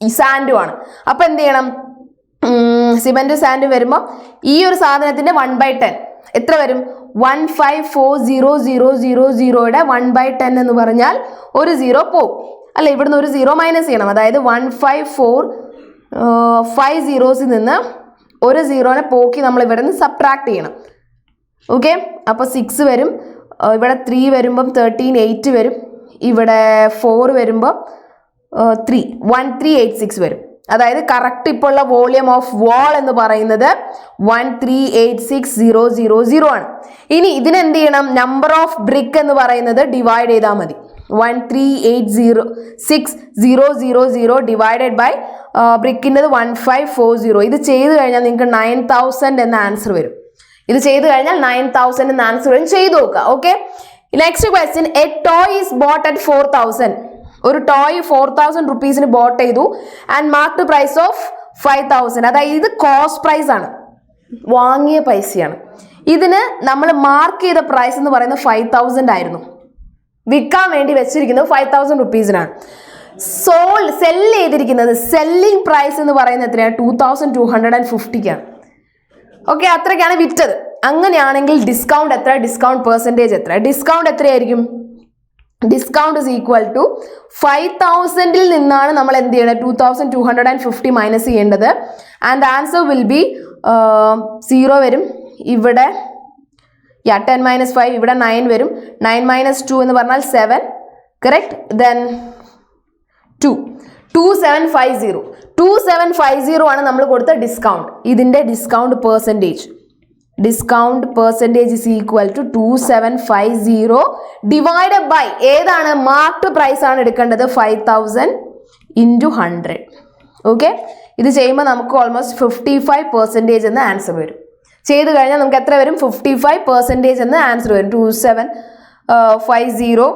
ഈ സാൻഡും ആണ്. അപ്പൊ എന്ത് ചെയ്യണം? സിമെന്റും സാൻഡും വരുമ്പോൾ ഈ ഒരു സാധനത്തിന്റെ 1/10 എത്ര വരും? 1540000യുടെ 1/10 എന്ന് പറഞ്ഞാൽ ഒരു 0 പോകും അല്ല. ഇവിടുന്ന് ഒരു 0 മൈനസ് ചെയ്യണം. അതായത് 154 zeros നിന്ന് ഒരു 0നെ പോക്കി നമ്മൾ ഇവിടെ നിന്ന് സബ്ട്രാക്ട് ചെയ്യണം. ഓക്കെ, അപ്പോൾ 6 വരും. ഇവിടെ 3 വരുമ്പം 13, 8 വരും. ഇവിടെ 4 വരുമ്പോൾ 1386 വരും. അതായത് കറക്റ്റ് ഇപ്പോൾ ഉള്ള വോളിയം ഓഫ് വാൾ എന്ന് പറയുന്നത് 1386000 ആണ്. ഇനി ഇതിനെന്ത് ചെയ്യണം? നമ്പർ ഓഫ് ബ്രിക്ക് എന്ന് പറയുന്നത് ഡിവൈഡ് ചെയ്താൽ മതി. 1386000 ഡിവൈഡഡ് ബൈ ബ്രിക്കിൻ്റെത് 1540. ഇത് ചെയ്ത് കഴിഞ്ഞാൽ നിങ്ങൾക്ക് 9000 എന്ന ആൻസർ വരും. ഇത് ചെയ്ത് കഴിഞ്ഞാൽ 9000 എന്ന ആൻസർ വരും. ചെയ്ത് നോക്കുക. Okay, next question. A toy is boat at 4000. ഒരു ടോയ് 4000 റുപ്പീസിന് ബോട്ട് ചെയ്തു ആൻഡ് മാർക്ക് പ്രൈസ് ഓഫ് 5000. അതായത് ഇത് കോസ്റ്റ് പ്രൈസ് ആണ്, വാങ്ങിയ പൈസയാണ്. ഇതിന് നമ്മൾ മാർക്ക് ചെയ്ത പ്രൈസ് എന്ന് പറയുന്നത് 5000 ആയിരുന്നു. വിൽക്കാൻ വേണ്ടി വെച്ചിരിക്കുന്നത് 5000 റുപ്പീസിനാണ്. സെല് ചെയ്തിരിക്കുന്നത് സെല്ലിംഗ് പ്രൈസ് എന്ന് പറയുന്നത് എത്രയാണ്? 2250ക്കാണ്. ഓക്കെ, അത്രയ്ക്കാണ് വിറ്റത്. അങ്ങനെയാണെങ്കിൽ ഡിസ്കൗണ്ട് എത്ര? ഡിസ്കൗണ്ട് പെർസെൻറ്റേജ് എത്ര? ഡിസ്കൗണ്ട് എത്രയായിരിക്കും? ഡിസ്കൗണ്ട് ഇസ് ഈക്വൽ ടു 5000ൽ നിന്നാണ് നമ്മൾ എന്ത് ചെയ്യണത്? 2250 മൈനസ് ചെയ്യേണ്ടത്. ആൻഡ് ആൻസർ വിൽ ബി 0 വരും. ഇവിടെ 10 - 5, ഇവിടെ 9 വരും. 9 - 2 എന്ന് പറഞ്ഞാൽ 7, കറക്റ്റ്. ദെൻ 2750. 2750 ആണ് നമ്മൾ കൊടുത്ത ഡിസ്കൗണ്ട്. ഇതിന്റെ discount percentage is equal to 2750 divided by ഏതാണ്? മാർക്ക്ഡ് പ്രൈസ് ആണ് എടുക്കേണ്ടത്, 5000 × 100. ഓക്കെ, ഇത് ചെയ്യുമ്പോൾ നമുക്ക് ഓൾമോസ്റ്റ് 55% എന്ന ആൻസർ വരും. ചെയ്ത് കഴിഞ്ഞാൽ നമുക്ക് എത്ര വരും? 55% എന്ന ആൻസർ വരും. 2750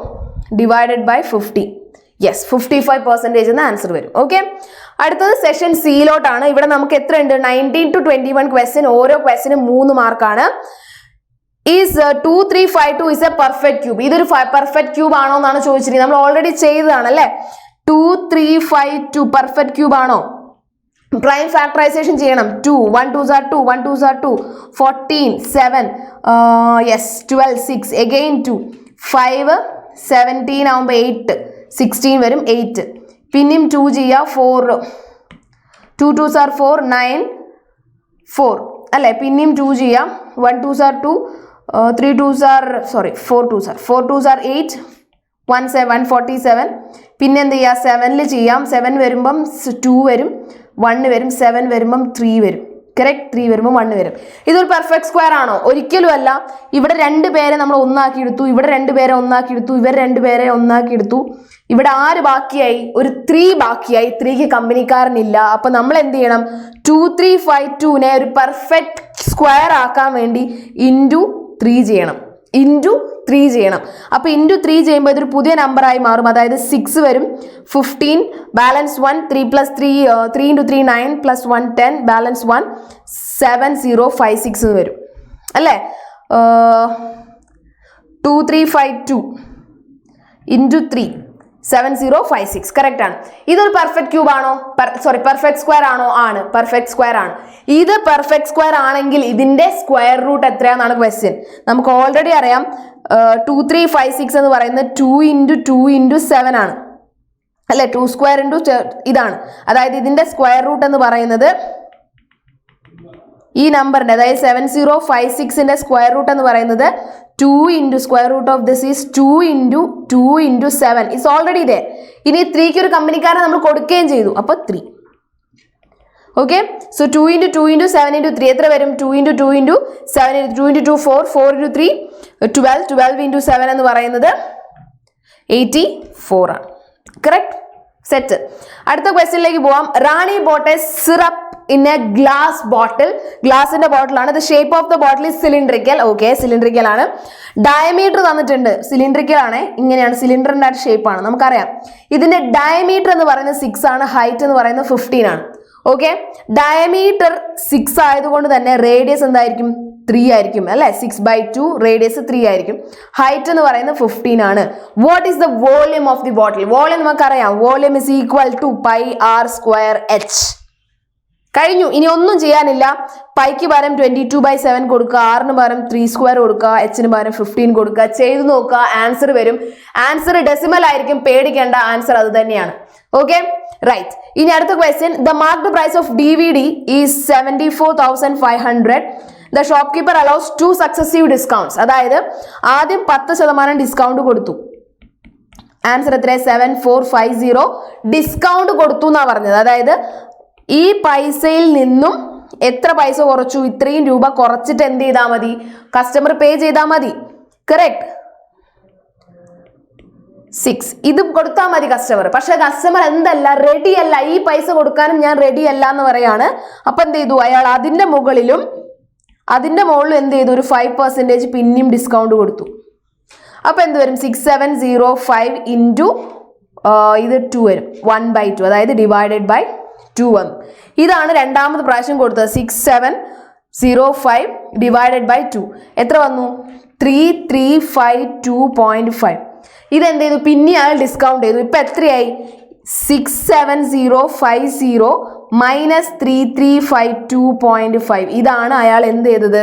ഡിവൈഡഡ് ബൈ 50. യെസ്, 55% എന്ന ആൻസർ വരും. ഓക്കെ, അടുത്തത് സെഷൻ സിയിലോട്ടാണ്. ഇവിടെ നമുക്ക് എത്ര ഉണ്ട്? 19 to 21 ക്വസ്റ്റ്യൻ. ഓരോ ക്വസ്റ്റ്യനും 3 മാർക്കാണ്. Is 2352 is A perfect cube. ഇതൊരു പെർഫെക്റ്റ് ക്യൂബ് ആണോ എന്നാണ് ചോദിച്ചിരിക്കുന്നത്. നമ്മൾ ഓൾറെഡി ചെയ്തതാണ് അല്ലേ? 2352 പെർഫെക്റ്റ് ക്യൂബ് ആണോ? പ്രൈം ഫാക്ടറൈസേഷൻ ചെയ്യണം. 2 1 2s are 2 1 2s are 2 14 7 yes 12 6 again 2 5 17 ആവുമ്പോൾ 8 16 വരും 8. പിന്നെയും 2 ചെയ്യുക. 4 2 2s are 4 9 4 അല്ലേ? പിന്നെയും 2 ചെയ്യാം. 1 2s are 2 3 2s are 4 2s are 8 1 7 47. പിന്നെ എന്ത് ചെയ്യുക? 7ൽ ചെയ്യാം. 7 വരുമ്പം 2 വരും, 1 വരും. 7 വരുമ്പം 3 വരും, കറക്റ്റ്. 3 വരുമ്പോൾ 1 വരും. ഇതൊരു പെർഫെക്റ്റ് സ്ക്വയർ ആണോ? ഒരിക്കലും അല്ല. ഇവിടെ 2 പേരെ നമ്മൾ ഒന്നാക്കി എടുത്തു, ഇവിടെ 2 പേരെ ഒന്നാക്കി എടുത്തു, ഇവർ 2 പേരെ ഒന്നാക്കി എടുത്തു. ഇവിടെ ആര് ബാക്കിയായി? ഒരു 3 ബാക്കിയായി. 3ക്ക് കമ്പനിക്കാരനില്ല. അപ്പൊ നമ്മൾ എന്ത് ചെയ്യണം? 2352നെ ഒരു പെർഫെക്റ്റ് സ്ക്വയർ ആക്കാൻ വേണ്ടി × 3 ചെയ്യണം. അപ്പൊ × 3 ചെയ്യുമ്പോൾ ഇതൊരു പുതിയ നമ്പറായി മാറും. അതായത് 6 വരും, 15 ബാലൻസ് 1 3 + 3 3 × 3 9 + 1 10 ബാലൻസ് 1 7056 വരും അല്ലേ? 2352 × 3 7056 കറക്റ്റ് ആണ്. ഇതൊരു പെർഫെക്റ്റ് ക്യൂബ് ആണോ? പെർഫെക്റ്റ് സ്ക്വയർ ആണോ? ആണ്, പെർഫെക്റ്റ് സ്ക്വയർ ആണ്. ഇത് പെർഫെക്റ്റ് സ്ക്വയർ ആണെങ്കിൽ ഇതിന്റെ സ്ക്വയർ റൂട്ട് എത്രയാണെന്നാണ് ക്വസ്റ്റ്യൻ. നമുക്ക് ഓൾറെഡി അറിയാം 2356 എന്ന് പറയുന്നത് 2 × 2 × 7 ആണ് അല്ലെ? 2² ഇതാണ്. അതായത് ഇതിന്റെ സ്ക്വയർ റൂട്ട് എന്ന് പറയുന്നത് ഈ നമ്പറിന്റെ, അതായത് 7056ന്റെ സ്ക്വയർ റൂട്ട് എന്ന് പറയുന്നത് 2 × square root of this is 2 × 2 × 7 is already there. ഇനി 3ക്ക് ഒരു കമ്പനിക്കാരനെ നമ്മൾ കൊടുക്കുകയും ചെയ്തു, അപ്പൊ 3. ഓക്കെ, സോ 2 × 2 × 7 × 3 എത്ര വരും? 2 × 2 × 7 2 × 2 4 4 × 3 12 12 × 7 എന്ന് പറയുന്നത് 84 ആണ്. Correct, set. അടുത്ത ക്വസ്റ്റ്യനിലേക്ക് പോവാം. Rani bought a syrup in a glass bottle. ഗ്ലാസിന്റെ ബോട്ടിലാണ്. The shape of the bottle is cylindrical. Okay, cylindrical ആണ്. ഡയമീറ്റർ തന്നിട്ടുണ്ട്. സിലിണ്ടറിക്കൽ ആണ്, ഇങ്ങനെയാണ്. സിലിണ്ടറിന്റെ ഷേപ്പ് ആണ് നമുക്കറിയാം. ഇതിന്റെ ഡയമീറ്റർ എന്ന് പറയുന്നത് 6 ആണ്. ഹൈറ്റ് എന്ന് പറയുന്നത് 15 ആണ്. ഓക്കെ, ഡയമീറ്റർ 6 ആയതുകൊണ്ട് തന്നെ റേഡിയസ് എന്തായിരിക്കും? 3 ആയിരിക്കും അല്ലെ? 6/2 റേഡിയസ് 3 ആയിരിക്കും. ഹൈറ്റ് എന്ന് പറയുന്നത് 15 ആണ്. What is the volume of the bottle? Volume നമുക്കറിയാം. Volume is equal to πr²h. കഴിഞ്ഞു. ഇനി ഒന്നും ചെയ്യാനില്ല. പൈക്ക് പകരം 22/7 കൊടുക്കുക, ആറിന് പകരം 3² കൊടുക്കുക, എച്ചിന് പകരം 15 കൊടുക്കുക. ചെയ്തു നോക്കുക, ആൻസർ വരും. ആൻസർ ഡെസിമൽ ആയിരിക്കും, പേടിക്കേണ്ട. ആൻസർ അത് തന്നെയാണ്. Okay, right. ഇനി അടുത്ത question. The marked price of DVD is 74,500. The shopkeeper allows 2 successive discounts. അതായത് ആദ്യം 10% ഡിസ്കൗണ്ട് കൊടുത്തു. ആൻസർ എത്ര? 7450 ഡിസ്കൗണ്ട് കൊടുത്തു എന്നാ പറഞ്ഞത്. അതായത് ഈ പൈസയിൽ നിന്നും എത്ര പൈസ കുറച്ചു? ഇത്രയും രൂപ കുറച്ചിട്ട് എന്ത് ചെയ്താൽ മതി? കസ്റ്റമർ പേ ചെയ്താൽ മതി. കറക്റ്റ്, 6 ഇത് കൊടുത്താൽ മതി കസ്റ്റമർ. പക്ഷെ കസ്റ്റമർ എന്തല്ല, റെഡി അല്ല. ഈ പൈസ കൊടുക്കാനും ഞാൻ റെഡി അല്ല എന്ന് പറയാണ്. അപ്പൊ എന്ത് ചെയ്തു? അയാൾ അതിന്റെ മുകളിലും എന്ത് ചെയ്തു? ഒരു 5% പിന്നെയും ഡിസ്കൗണ്ട് കൊടുത്തു. അപ്പൊ എന്ത് വരും? 6705 × ഇത് 2 വരും. 1/2, അതായത് ഡിവൈഡഡ് ബൈ 2 വന്നു. ഇതാണ് രണ്ടാമത് പ്രാവശ്യം കൊടുത്തത്. 6705 ഡിവൈഡഡ് ബൈ 2 എത്ര വന്നു? 3352.5. ഇതെന്ത് ചെയ്തു? പിന്നെ അയാൾ ഡിസ്കൗണ്ട് ചെയ്തു. ഇപ്പൊ എത്രയായി? 67050 മൈനസ് 3352.5. ഇതാണ് അയാൾ എന്ത് ചെയ്തത്?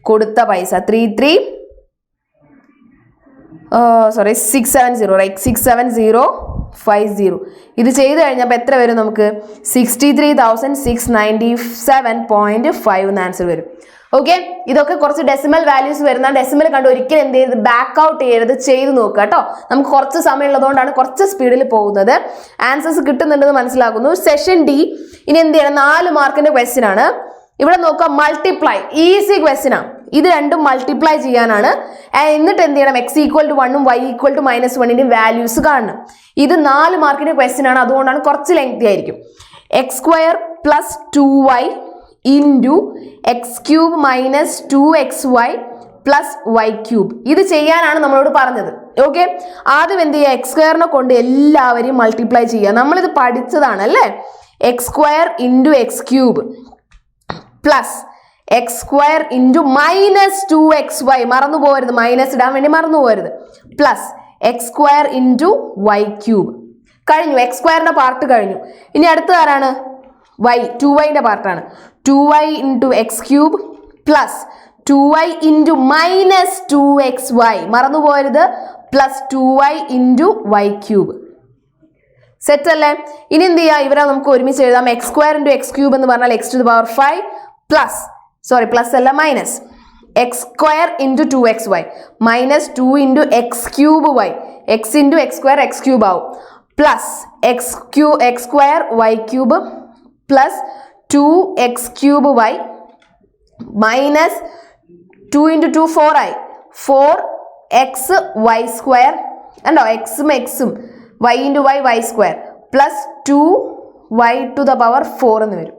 കൊടുത്ത പൈസ. 670 റൈറ്റ്, 67050. ഇത് ചെയ്ത് കഴിഞ്ഞപ്പോൾ എത്ര വരും നമുക്ക്? 63,697.5 എന്ന് ആൻസർ വരും. ഓക്കെ, ഇതൊക്കെ കുറച്ച് ഡെസിമൽ വാല്യൂസ് വരുന്ന ഡെസിമൽ കണ്ട് ഒരിക്കലും എന്ത് ചെയ്ത് ബാക്ക് ഔട്ട് ചെയ്യരുത്, ചെയ്ത് നോക്കുക കേട്ടോ. നമുക്ക് കുറച്ച് സമയം ഉള്ളതുകൊണ്ടാണ് കുറച്ച് സ്പീഡിൽ പോകുന്നത്. ആൻസേഴ്സ് കിട്ടുന്നുണ്ടെന്ന് മനസ്സിലാക്കുന്നു. സെഷൻ ഡി ഇനി എന്ത് ചെയ്യണം? 4 മാർക്കിന്റെ ക്വസ്റ്റ്യൻ ആണ്. ഇവിടെ നോക്കാം, മൾട്ടിപ്ലൈ, ഈസി ക്വസ്റ്റ്യൻ ആണ്. ഇത് രണ്ടും മൾട്ടിപ്ലൈ ചെയ്യാനാണ്. എന്നിട്ട് എന്ത് ചെയ്യണം? x equal to 1 y equal to -1 values കാണണം. ഇത് 4 മാർക്കിന്റെ ക്വസ്റ്റ്യൻ ആണ്, അതുകൊണ്ടാണ് കുറച്ച് ലെങ്തി ആയിരിക്കും. x² + 2y into x³ - 2xy + y³ ഇത് ചെയ്യാനാണ് നമ്മളോട് പറഞ്ഞത്. ഓക്കെ, ആദ്യം എന്ത് ചെയ്യുക? x² കൊണ്ട് എല്ലാവരെയും മൾട്ടിപ്ലൈ ചെയ്യുക. നമ്മളിത് പഠിച്ചതാണ് അല്ലേ? x² into x³ plus x² into -2xy, മറന്നു പോകരുത്, മൈനസ് ഇടാൻ വേണ്ടി മറന്നു പോകരുത്, പ്ലസ് x² ഇൻറ്റു y³ കഴിഞ്ഞു. x² പാർട്ട് കഴിഞ്ഞു. ഇനി അടുത്തതാരാണ്? y, 2y പാർട്ടാണ്. 2y into x³ plus 2y into -2xy, മറന്നു പോകരുത്, plus 2y into y³ set അല്ലേ? ഇനി എന്ത് ചെയ്യുക? ഇവരെ നമുക്ക് ഒരുമിച്ച് എഴുതാം. x² ഇൻറ്റു x³ എന്ന് പറഞ്ഞാൽ x⁵ പ്ലസ് പ്ലസ് അല്ല minus x² into 2xy minus 2 into x³ x into x² x³ ആവും, plus x² y³ plus 2x³ minus 2 into 2 4 ആയി, 4xy² ഉണ്ടോ? എക്സും എക്സും y into y² plus 2y⁴ എന്ന് വരും.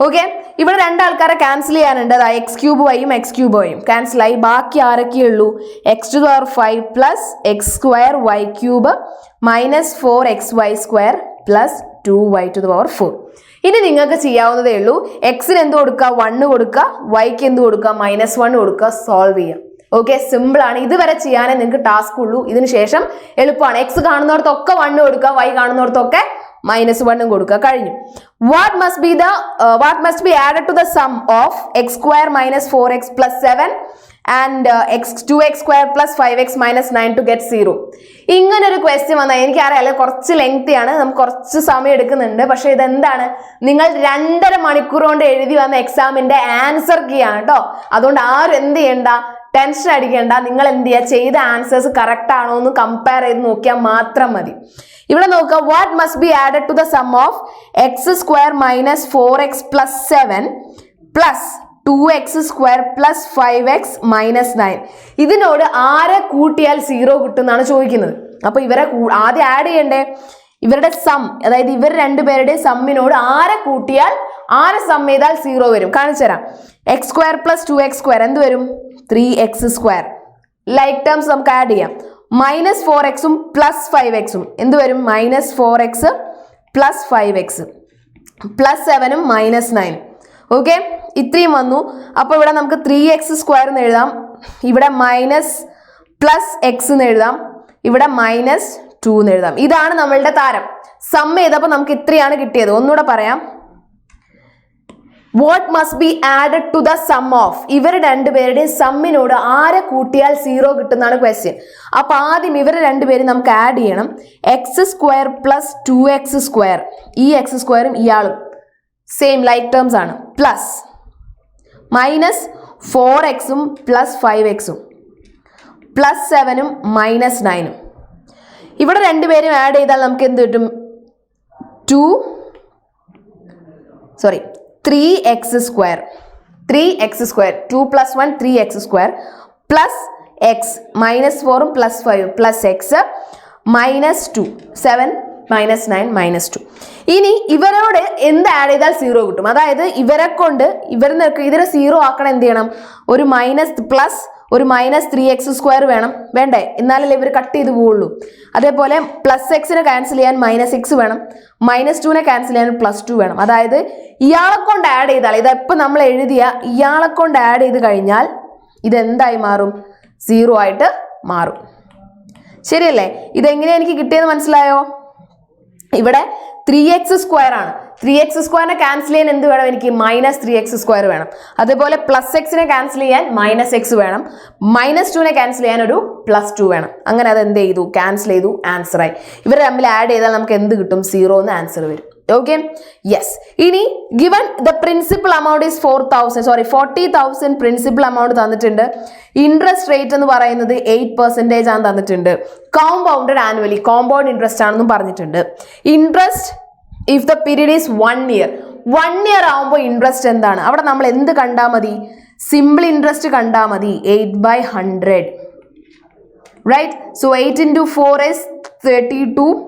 ഓക്കെ, ഇവിടെ രണ്ടാൾക്കാരെ ക്യാൻസൽ ചെയ്യാനുണ്ട്. അതായത് x³ y-യും x³ y-യും ക്യാൻസൽ ആയി. ബാക്കി ആരൊക്കെ ഉള്ളൂ? x⁵ plus x² y³ minus 4xy² plus 2y⁴. ഇനി നിങ്ങൾക്ക് ചെയ്യാവുന്നതേ ഉള്ളൂ. എക്സിന് എന്ത് കൊടുക്കുക? 1 കൊടുക്കുക, വൈക്ക് എന്ത് കൊടുക്കുക? -1 കൊടുക്കുക, സോൾവ് ചെയ്യാം. ഓക്കെ, സിമ്പിൾ ആണ്. ഇതുവരെ ചെയ്യാനേ നിങ്ങൾക്ക് ടാസ്ക് ഉള്ളൂ. ഇതിന് ശേഷം എളുപ്പമാണ്. എക്സ് കാണുന്നവർക്കൊക്കെ 1 കൊടുക്കുക, വൈ കാണുന്നവർക്കൊക്കെ -1 കൊടുക്കുക, കഴിഞ്ഞു. What must be added to the sum of x² - 4x + 7 and 2x² + 5x - 9 to get 0? ഇങ്ങനെ ഒരു ക്വസ്റ്റ്യൻ വന്നാൽ എനിക്കറിയാലോ കുറച്ച് ലെങ്തി ആണ്, നമുക്ക് കുറച്ച് സമയം എടുക്കുന്നുണ്ട്. പക്ഷെ ഇതെന്താണ്? നിങ്ങൾ 2.5 മണിക്കൂർ കൊണ്ട് എഴുതി വന്ന എക്സാമിന്റെ ആൻസർ കീ ആണ് കേട്ടോ. അതുകൊണ്ട് ആരും എന്ത് ചെയ്യണ്ട, ടെൻഷൻ അടിക്കേണ്ട. നിങ്ങൾ എന്ത് ചെയ്യുക? ചെയ്ത ആൻസേഴ്സ് കറക്റ്റ് ആണോ എന്ന് കമ്പയർ ചെയ്ത് നോക്കിയാൽ മാത്രം മതി. ഇവിടെ നോക്കുക, what must be added to the sum of x² - 4x + 7 plus 2x² + 5x - 9. ഇതിനോട് ആരെ കൂട്ടിയാൽ 0 കിട്ടുമെന്നാണ് ചോദിക്കുന്നത്. അപ്പൊ ഇവരെ ആദ്യം ആഡ് ചെയ്യണ്ടേ? ഇവരുടെ സം, അതായത് ഇവർ രണ്ടുപേരുടെ സമ്മിനോട് ആരെ കൂട്ടിയാൽ, ആരെ സം ചെയ്താൽ 0 വരും. കാണിച്ചു തരാം. x² + 2x² എന്ത് വരും? 3x². ലൈക്ക് ടേംസ് നമുക്ക് ആഡ് ചെയ്യാം. -4x പ്ലസ് 5x എന്ത് വരും? -4x plus 5x plus 7 -9. Okay, ഇത്രയും വന്നു. അപ്പോൾ ഇവിടെ നമുക്ക് 3x² എന്ന് എഴുതാം, ഇവിടെ +x എന്ന് എഴുതാം, ഇവിടെ -2 എന്ന് എഴുതാം. ഇതാണ് നമ്മളുടെ താരം. സം ചെയ്തപ്പോൾ നമുക്ക് ഇത്രയാണ് കിട്ടിയത്. ഒന്നുകൂടെ പറയാം. What must be added to the sum of? ഇവർ രണ്ടുപേരുടെയും സമ്മിനോട് ആരെ കൂട്ടിയാൽ 0 കിട്ടുന്നതാണ് ക്വസ്റ്റ്യൻ. അപ്പൊ ആദ്യം ഇവർ രണ്ടുപേരും നമുക്ക് ആഡ് ചെയ്യണം. x² + 2x², ഈ x² ഇയാളും സെയിം ലൈക്ക് ടേംസ് ആണ്, plus -4x plus 5x plus 7 -9. ഇവിടെ രണ്ടുപേരും ആഡ് ചെയ്താൽ നമുക്ക് എന്ത് കിട്ടും? 3x². 2 + 1 3x² plus x -4 plus 5 plus x -2 7 -9 -2. ഇനി ഇവരോട് എന്ത് ആഡ് ചെയ്താൽ 0 കിട്ടും? അതായത് ഇവരെ കൊണ്ട് ഇതിനെ 0 ആക്കണം എന്ത് ചെയ്യണം? ഒരു പ്ലസ് ഒരു -3x² വേണം, വേണ്ടേ? എന്നാലല്ലേ ഇവർ കട്ട് ചെയ്ത് പോവുള്ളൂ. അതേപോലെ +x ക്യാൻസൽ ചെയ്യാൻ -x വേണം, -2 ക്യാൻസൽ ചെയ്യാൻ +2 വേണം. അതായത് ഇയാളെ കൊണ്ട് ആഡ് ചെയ്താൽ, ഇതെപ്പോൾ നമ്മൾ എഴുതിയ ഇയാളെ കൊണ്ട് ആഡ് ചെയ്ത് കഴിഞ്ഞാൽ ഇതെന്തായി മാറും? 0 ആയിട്ട് മാറും. ശരിയല്ലേ? ഇതെങ്ങനെയാണ് എനിക്ക് കിട്ടിയെന്ന് മനസ്സിലായോ? ഇവിടെ 3x² ആണ്. 3x² ക്യാൻസൽ ചെയ്യാൻ എന്ത് വേണം? എനിക്ക് -3x² വേണം. അതേപോലെ +x ക്യാൻസൽ ചെയ്യാൻ -x വേണം, -2 ക്യാൻസൽ ചെയ്യാൻ ഒരു +2 വേണം. അങ്ങനെ അത് എന്ത് ചെയ്തു? ക്യാൻസൽ ചെയ്തു, ആൻസർ ആയി. ഇവരെ തമ്മിൽ ആഡ് ചെയ്താൽ നമുക്ക് എന്ത് കിട്ടും? 0 എന്ന് ആൻസർ വരും. Okay, yes. ഇനി given the principal amount is 40,000 principal amount തന്നിട്ടുണ്ട്. ഇൻട്രസ്റ്റ് റേറ്റ് എന്ന് പറയുന്നത് 8% ആണ് തന്നിട്ടുണ്ട്. കോമ്പൗണ്ടഡ് ആനുവലി, കോമ്പൗണ്ട് ഇൻട്രസ്റ്റ് ആണെന്നും പറഞ്ഞിട്ടുണ്ട്. Interest if the period is 1 year, 1 year ആവുമ്പോൾ ഇൻട്രസ്റ്റ് എന്താണ്? അവിടെ നമ്മൾ എന്ത് കണ്ടാൽ മതി? സിമ്പിൾ ഇൻട്രസ്റ്റ് കണ്ടാൽ മതി. 8/100, right? So 8 into 4 is 32,000.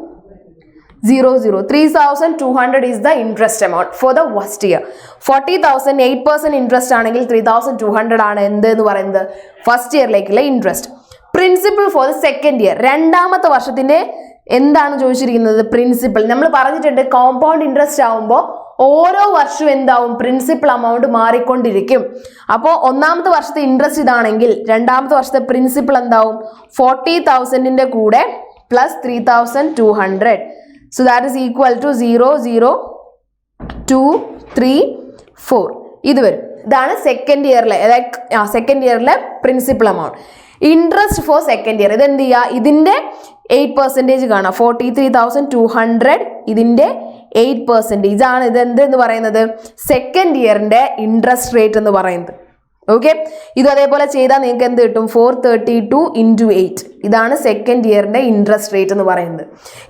3,200 is the interest amount for the first year. 40,000 8% interest ആണെങ്കിൽ 3,200 ആണ് എന്ത് എന്ന് പറയുന്നത്? ഫസ്റ്റ് ഇയറിലേക്കുള്ള interest. Principal for the second year, രണ്ടാമത്തെ വർഷത്തിന്റെ എന്താണ് ചോദിച്ചിരിക്കുന്നത്? പ്രിൻസിപ്പൽ. നമ്മൾ പറഞ്ഞിട്ടുണ്ട് കോമ്പൗണ്ട് ഇൻട്രസ്റ്റ് ആവുമ്പോൾ ഓരോ വർഷവും എന്താവും? പ്രിൻസിപ്പൽ എമൗണ്ട് മാറിക്കൊണ്ടിരിക്കും. അപ്പോൾ ഒന്നാമത്തെ വർഷത്തെ ഇൻട്രസ്റ്റ് ഇതാണെങ്കിൽ രണ്ടാമത്തെ വർഷത്തെ പ്രിൻസിപ്പൽ എന്താവും? 40,000ന്റെ കൂടെ +3,200. So that is equal to 0,0,2,3,4. ഇത് വരും. ഇതാണ് സെക്കൻഡ് ഇയറിലെ principal amount. Interest for second year ഇത് എന്ത് ചെയ്യുക? ഇതിന്റെ 8% കാണാം. 43,200 ഇതിന്റെ 8% ആണ്. ഇത് എന്ത് പറയുന്നത്? സെക്കൻഡ് ഇയറിന്റെ ഇൻട്രസ്റ്റ് റേറ്റ് എന്ന് പറയുന്നത്. ഓക്കെ, ഇത് അതേപോലെ ചെയ്താൽ നിങ്ങൾക്ക് എന്ത് കിട്ടും? 432 into 8. ഇതാണ് സെക്കൻഡ് ഇയറിന്റെ ഇൻട്രസ്റ്റ് റേറ്റ് എന്ന് പറയുന്നത്.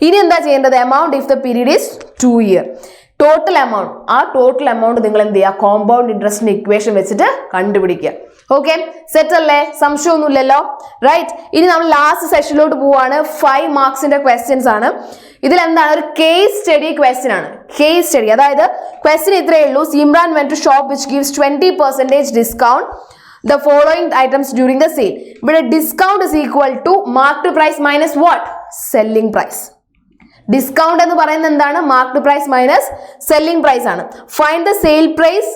ഇനി എന്താ ചെയ്യേണ്ടത്? Amount if the period is 2 year. Total amount, ആ ടോട്ടൽ എമൗണ്ട് നിങ്ങൾ എന്ത് ചെയ്യുക? കോമ്പൗണ്ട് ഇൻട്രസ്റ്റിന്റെ ഇക്വേഷൻ വെച്ചിട്ട് കണ്ടുപിടിക്കുക. ഓക്കെ, സെറ്റ് അല്ലേ? സംശയമൊന്നുമില്ലല്ലോ, റൈറ്റ്? ഇനി നമ്മൾ ലാസ്റ്റ് സെഷനിലോട്ട് പോവാണ്. 5 മാർക്സിന്റെ ക്വസ്റ്റ്യൻസ് ആണ്. ഇതിൽ എന്താണ്? ഒരു കേസ് സ്റ്റഡി ക്വസ്റ്റ്യൻ ആണ്. കേസ് സ്റ്റഡി, അതായത് ക്വസ്റ്റ്യൻ ഇത്രയേ ഉള്ളൂ. Simran went to shop which gives 20% discount the following items during the sale. ഇവിടെ discount is equal to marked price minus what? Selling price. Discount എന്ന് പറയുന്നത് എന്താണ്? Marked price minus selling price ആണ്. Find the sale price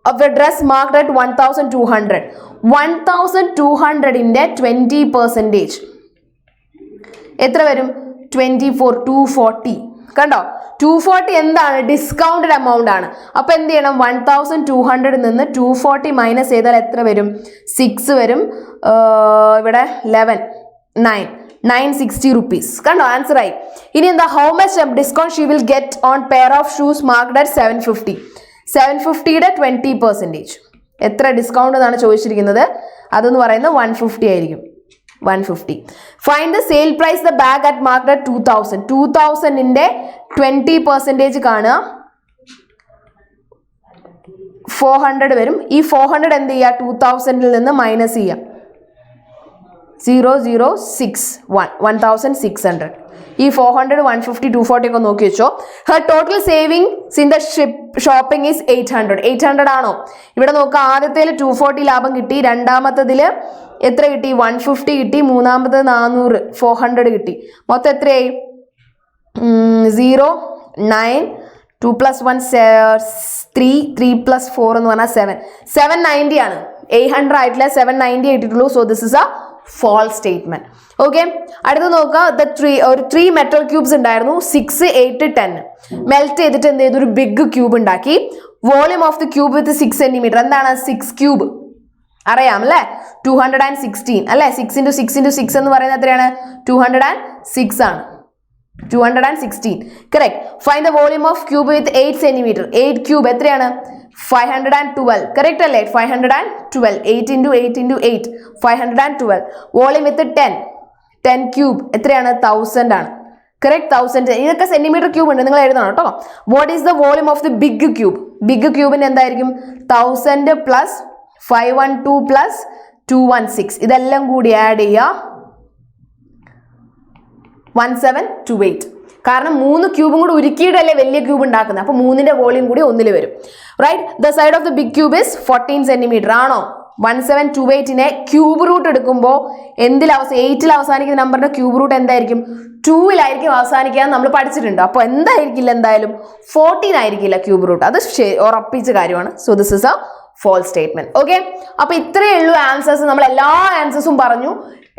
of the dress marked at 1,200. 1,200ന്റെ 20% എത്ര വരും? 24, 240. കണ്ടോ? 240 എന്താണ്? ഡിസ്കൗണ്ടഡ് എമൗണ്ട് ആണ്. അപ്പൊ എന്ത് ചെയ്യണം? 1,200 നിന്ന് 240 മൈനസ് ചെയ്താൽ എത്ര വരും? 6 വരും. ഇവിടെ 11, 960 rupees. കണ്ടോ? ആൻസർ ആയി. ഇനി എന്താ? How much discount she will get on pair of shoes marked at 750. 750യുടെ 20% എത്ര ഡിസ്കൗണ്ട് എന്നാണ് ചോദിച്ചിരിക്കുന്നത്? അതെന്ന് പറയുന്നത് 150 ആയിരിക്കും. 150. Find the sale praise the bag at marked at 2,000. 2,000ന്റെ 20% കാണുക. 400 വരും. ഈ 400 എന്ത് ചെയ്യുക? 2,000ൽ നിന്ന് മൈനസ് ചെയ്യുക. 0,061, 1,600. ഈ 400, 150, 240 ഒക്കെ നോക്കി വെച്ചോ. Har total savings in the shopping is 800. 800 ആണോ? ഇവിടെ നോക്കുക. ആദ്യത്തേൽ 240 ലാഭം കിട്ടി, രണ്ടാമത്തതിൽ എത്ര കിട്ടി? 150 കിട്ടി, മൂന്നാമത്തത് 400, 400 കിട്ടി. മൊത്തം എത്രയായി? 0, 9, 2 + 1 3, 3 + 4 എന്ന് പറഞ്ഞാൽ 7. 790 ആണ്. 800 ആയിട്ടില്ല, 790 ആയിട്ടുള്ളൂ. So this is A false statement. Okay, അടുത്ത് നോക്കുക. ഒരു 3 മെറ്റൽ ക്യൂബ്സ് ഉണ്ടായിരുന്നു. 6, 8, 10 മെൽറ്റ് ചെയ്തിട്ട് എന്ത് ചെയ്തു? ഒരു ബിഗ് ക്യൂബ് ഉണ്ടാക്കി. Volume of the cube with 6 cm. എന്താണ് 6 ക്യൂബ്? അറിയാം അല്ലേ? 216 അല്ലെ? 6 × 6 × 6 എന്ന് പറയുന്നത് എത്രയാണ്? 206 ആണ്. 216. Correct. Find the volume of cube with 8 cm. 8 cube എത്രയാണ്? 512. കറക്റ്റ് അല്ലേ? 512. 8 × 8 × 8 512. വോളിയം വിത്ത് 10 ക്യൂബ് എത്രയാണ്? 1000 ആണ്. കറക്റ്റ്, 1000. ഇതൊക്കെ സെന്റിമീറ്റർ ക്യൂബ് ഉണ്ട്, നിങ്ങൾ എഴുതണം കേട്ടോ. What is the volume of the big cube? Big ക്യൂബിന് എന്തായിരിക്കും? 1000 + 512 + 216 ഇതെല്ലാം കൂടി ആഡ് ചെയ്യുക. 1728. കാരണം 3 ക്യൂബും കൂടി ഉരുക്കിയിട്ടല്ലേ വലിയ ക്യൂബ് ഉണ്ടാക്കുന്നത്. അപ്പൊ 3ന്റെ വോളിയം കൂടി 1ൽ വരും. Right. The side of the big cube is 14 cm. ആണോ? 1728നെ ക്യൂബ് റൂട്ട് എടുക്കുമ്പോൾ 8ൽ അവസാനിക്കുന്ന നമ്പറിന്റെ ക്യൂബ് റൂട്ട് എന്തായിരിക്കും? 2ലായിരിക്കും അവസാനിക്കുക നമ്മൾ പഠിച്ചിട്ടുണ്ട്. അപ്പോൾ എന്തായിരിക്കില്ല, എന്തായാലും 14 ആയിരിക്കില്ല ക്യൂബ് റൂട്ട്. അത് ഉറപ്പിച്ച കാര്യമാണ്. So this is A false statement. Okay, അപ്പൊ ഇത്രയേ ഉള്ളൂ ആൻസേഴ്സ്. നമ്മൾ എല്ലാ ആൻസേഴ്സും പറഞ്ഞു.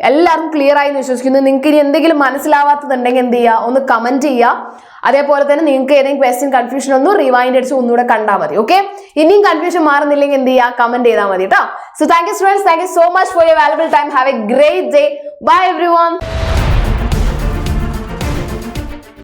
എല്ലാവർക്കും ക്ലിയർ ആയി എന്ന് വിശ്വസിക്കുന്നു. നിങ്ങൾക്ക് ഇനി എന്തെങ്കിലും മനസ്സിലാവാത്തതുണ്ടെങ്കിൽ എന്ത് ചെയ്യുക, ഒന്ന് കമന്റ് ചെയ്യുക. അതേപോലെ തന്നെ നിങ്ങൾക്ക് ഏതെങ്കിലും ക്വസ്റ്റ്യൻ കൺഫ്യൂഷൻ ഒന്ന് റിവൈൻഡ് അടിച്ച് ഒന്നുകൂടെ കണ്ടാൽ മതി. ഓക്കെ, ഇനിയും കൺഫ്യൂഷൻ മാറുന്നില്ലെങ്കിൽ എന്ത് ചെയ്യുക, കമന്റ് ചെയ്താൽ മതി കേട്ടോ. So thank you students, thank you so much for your valuable time. Have a great day. Bye everyone.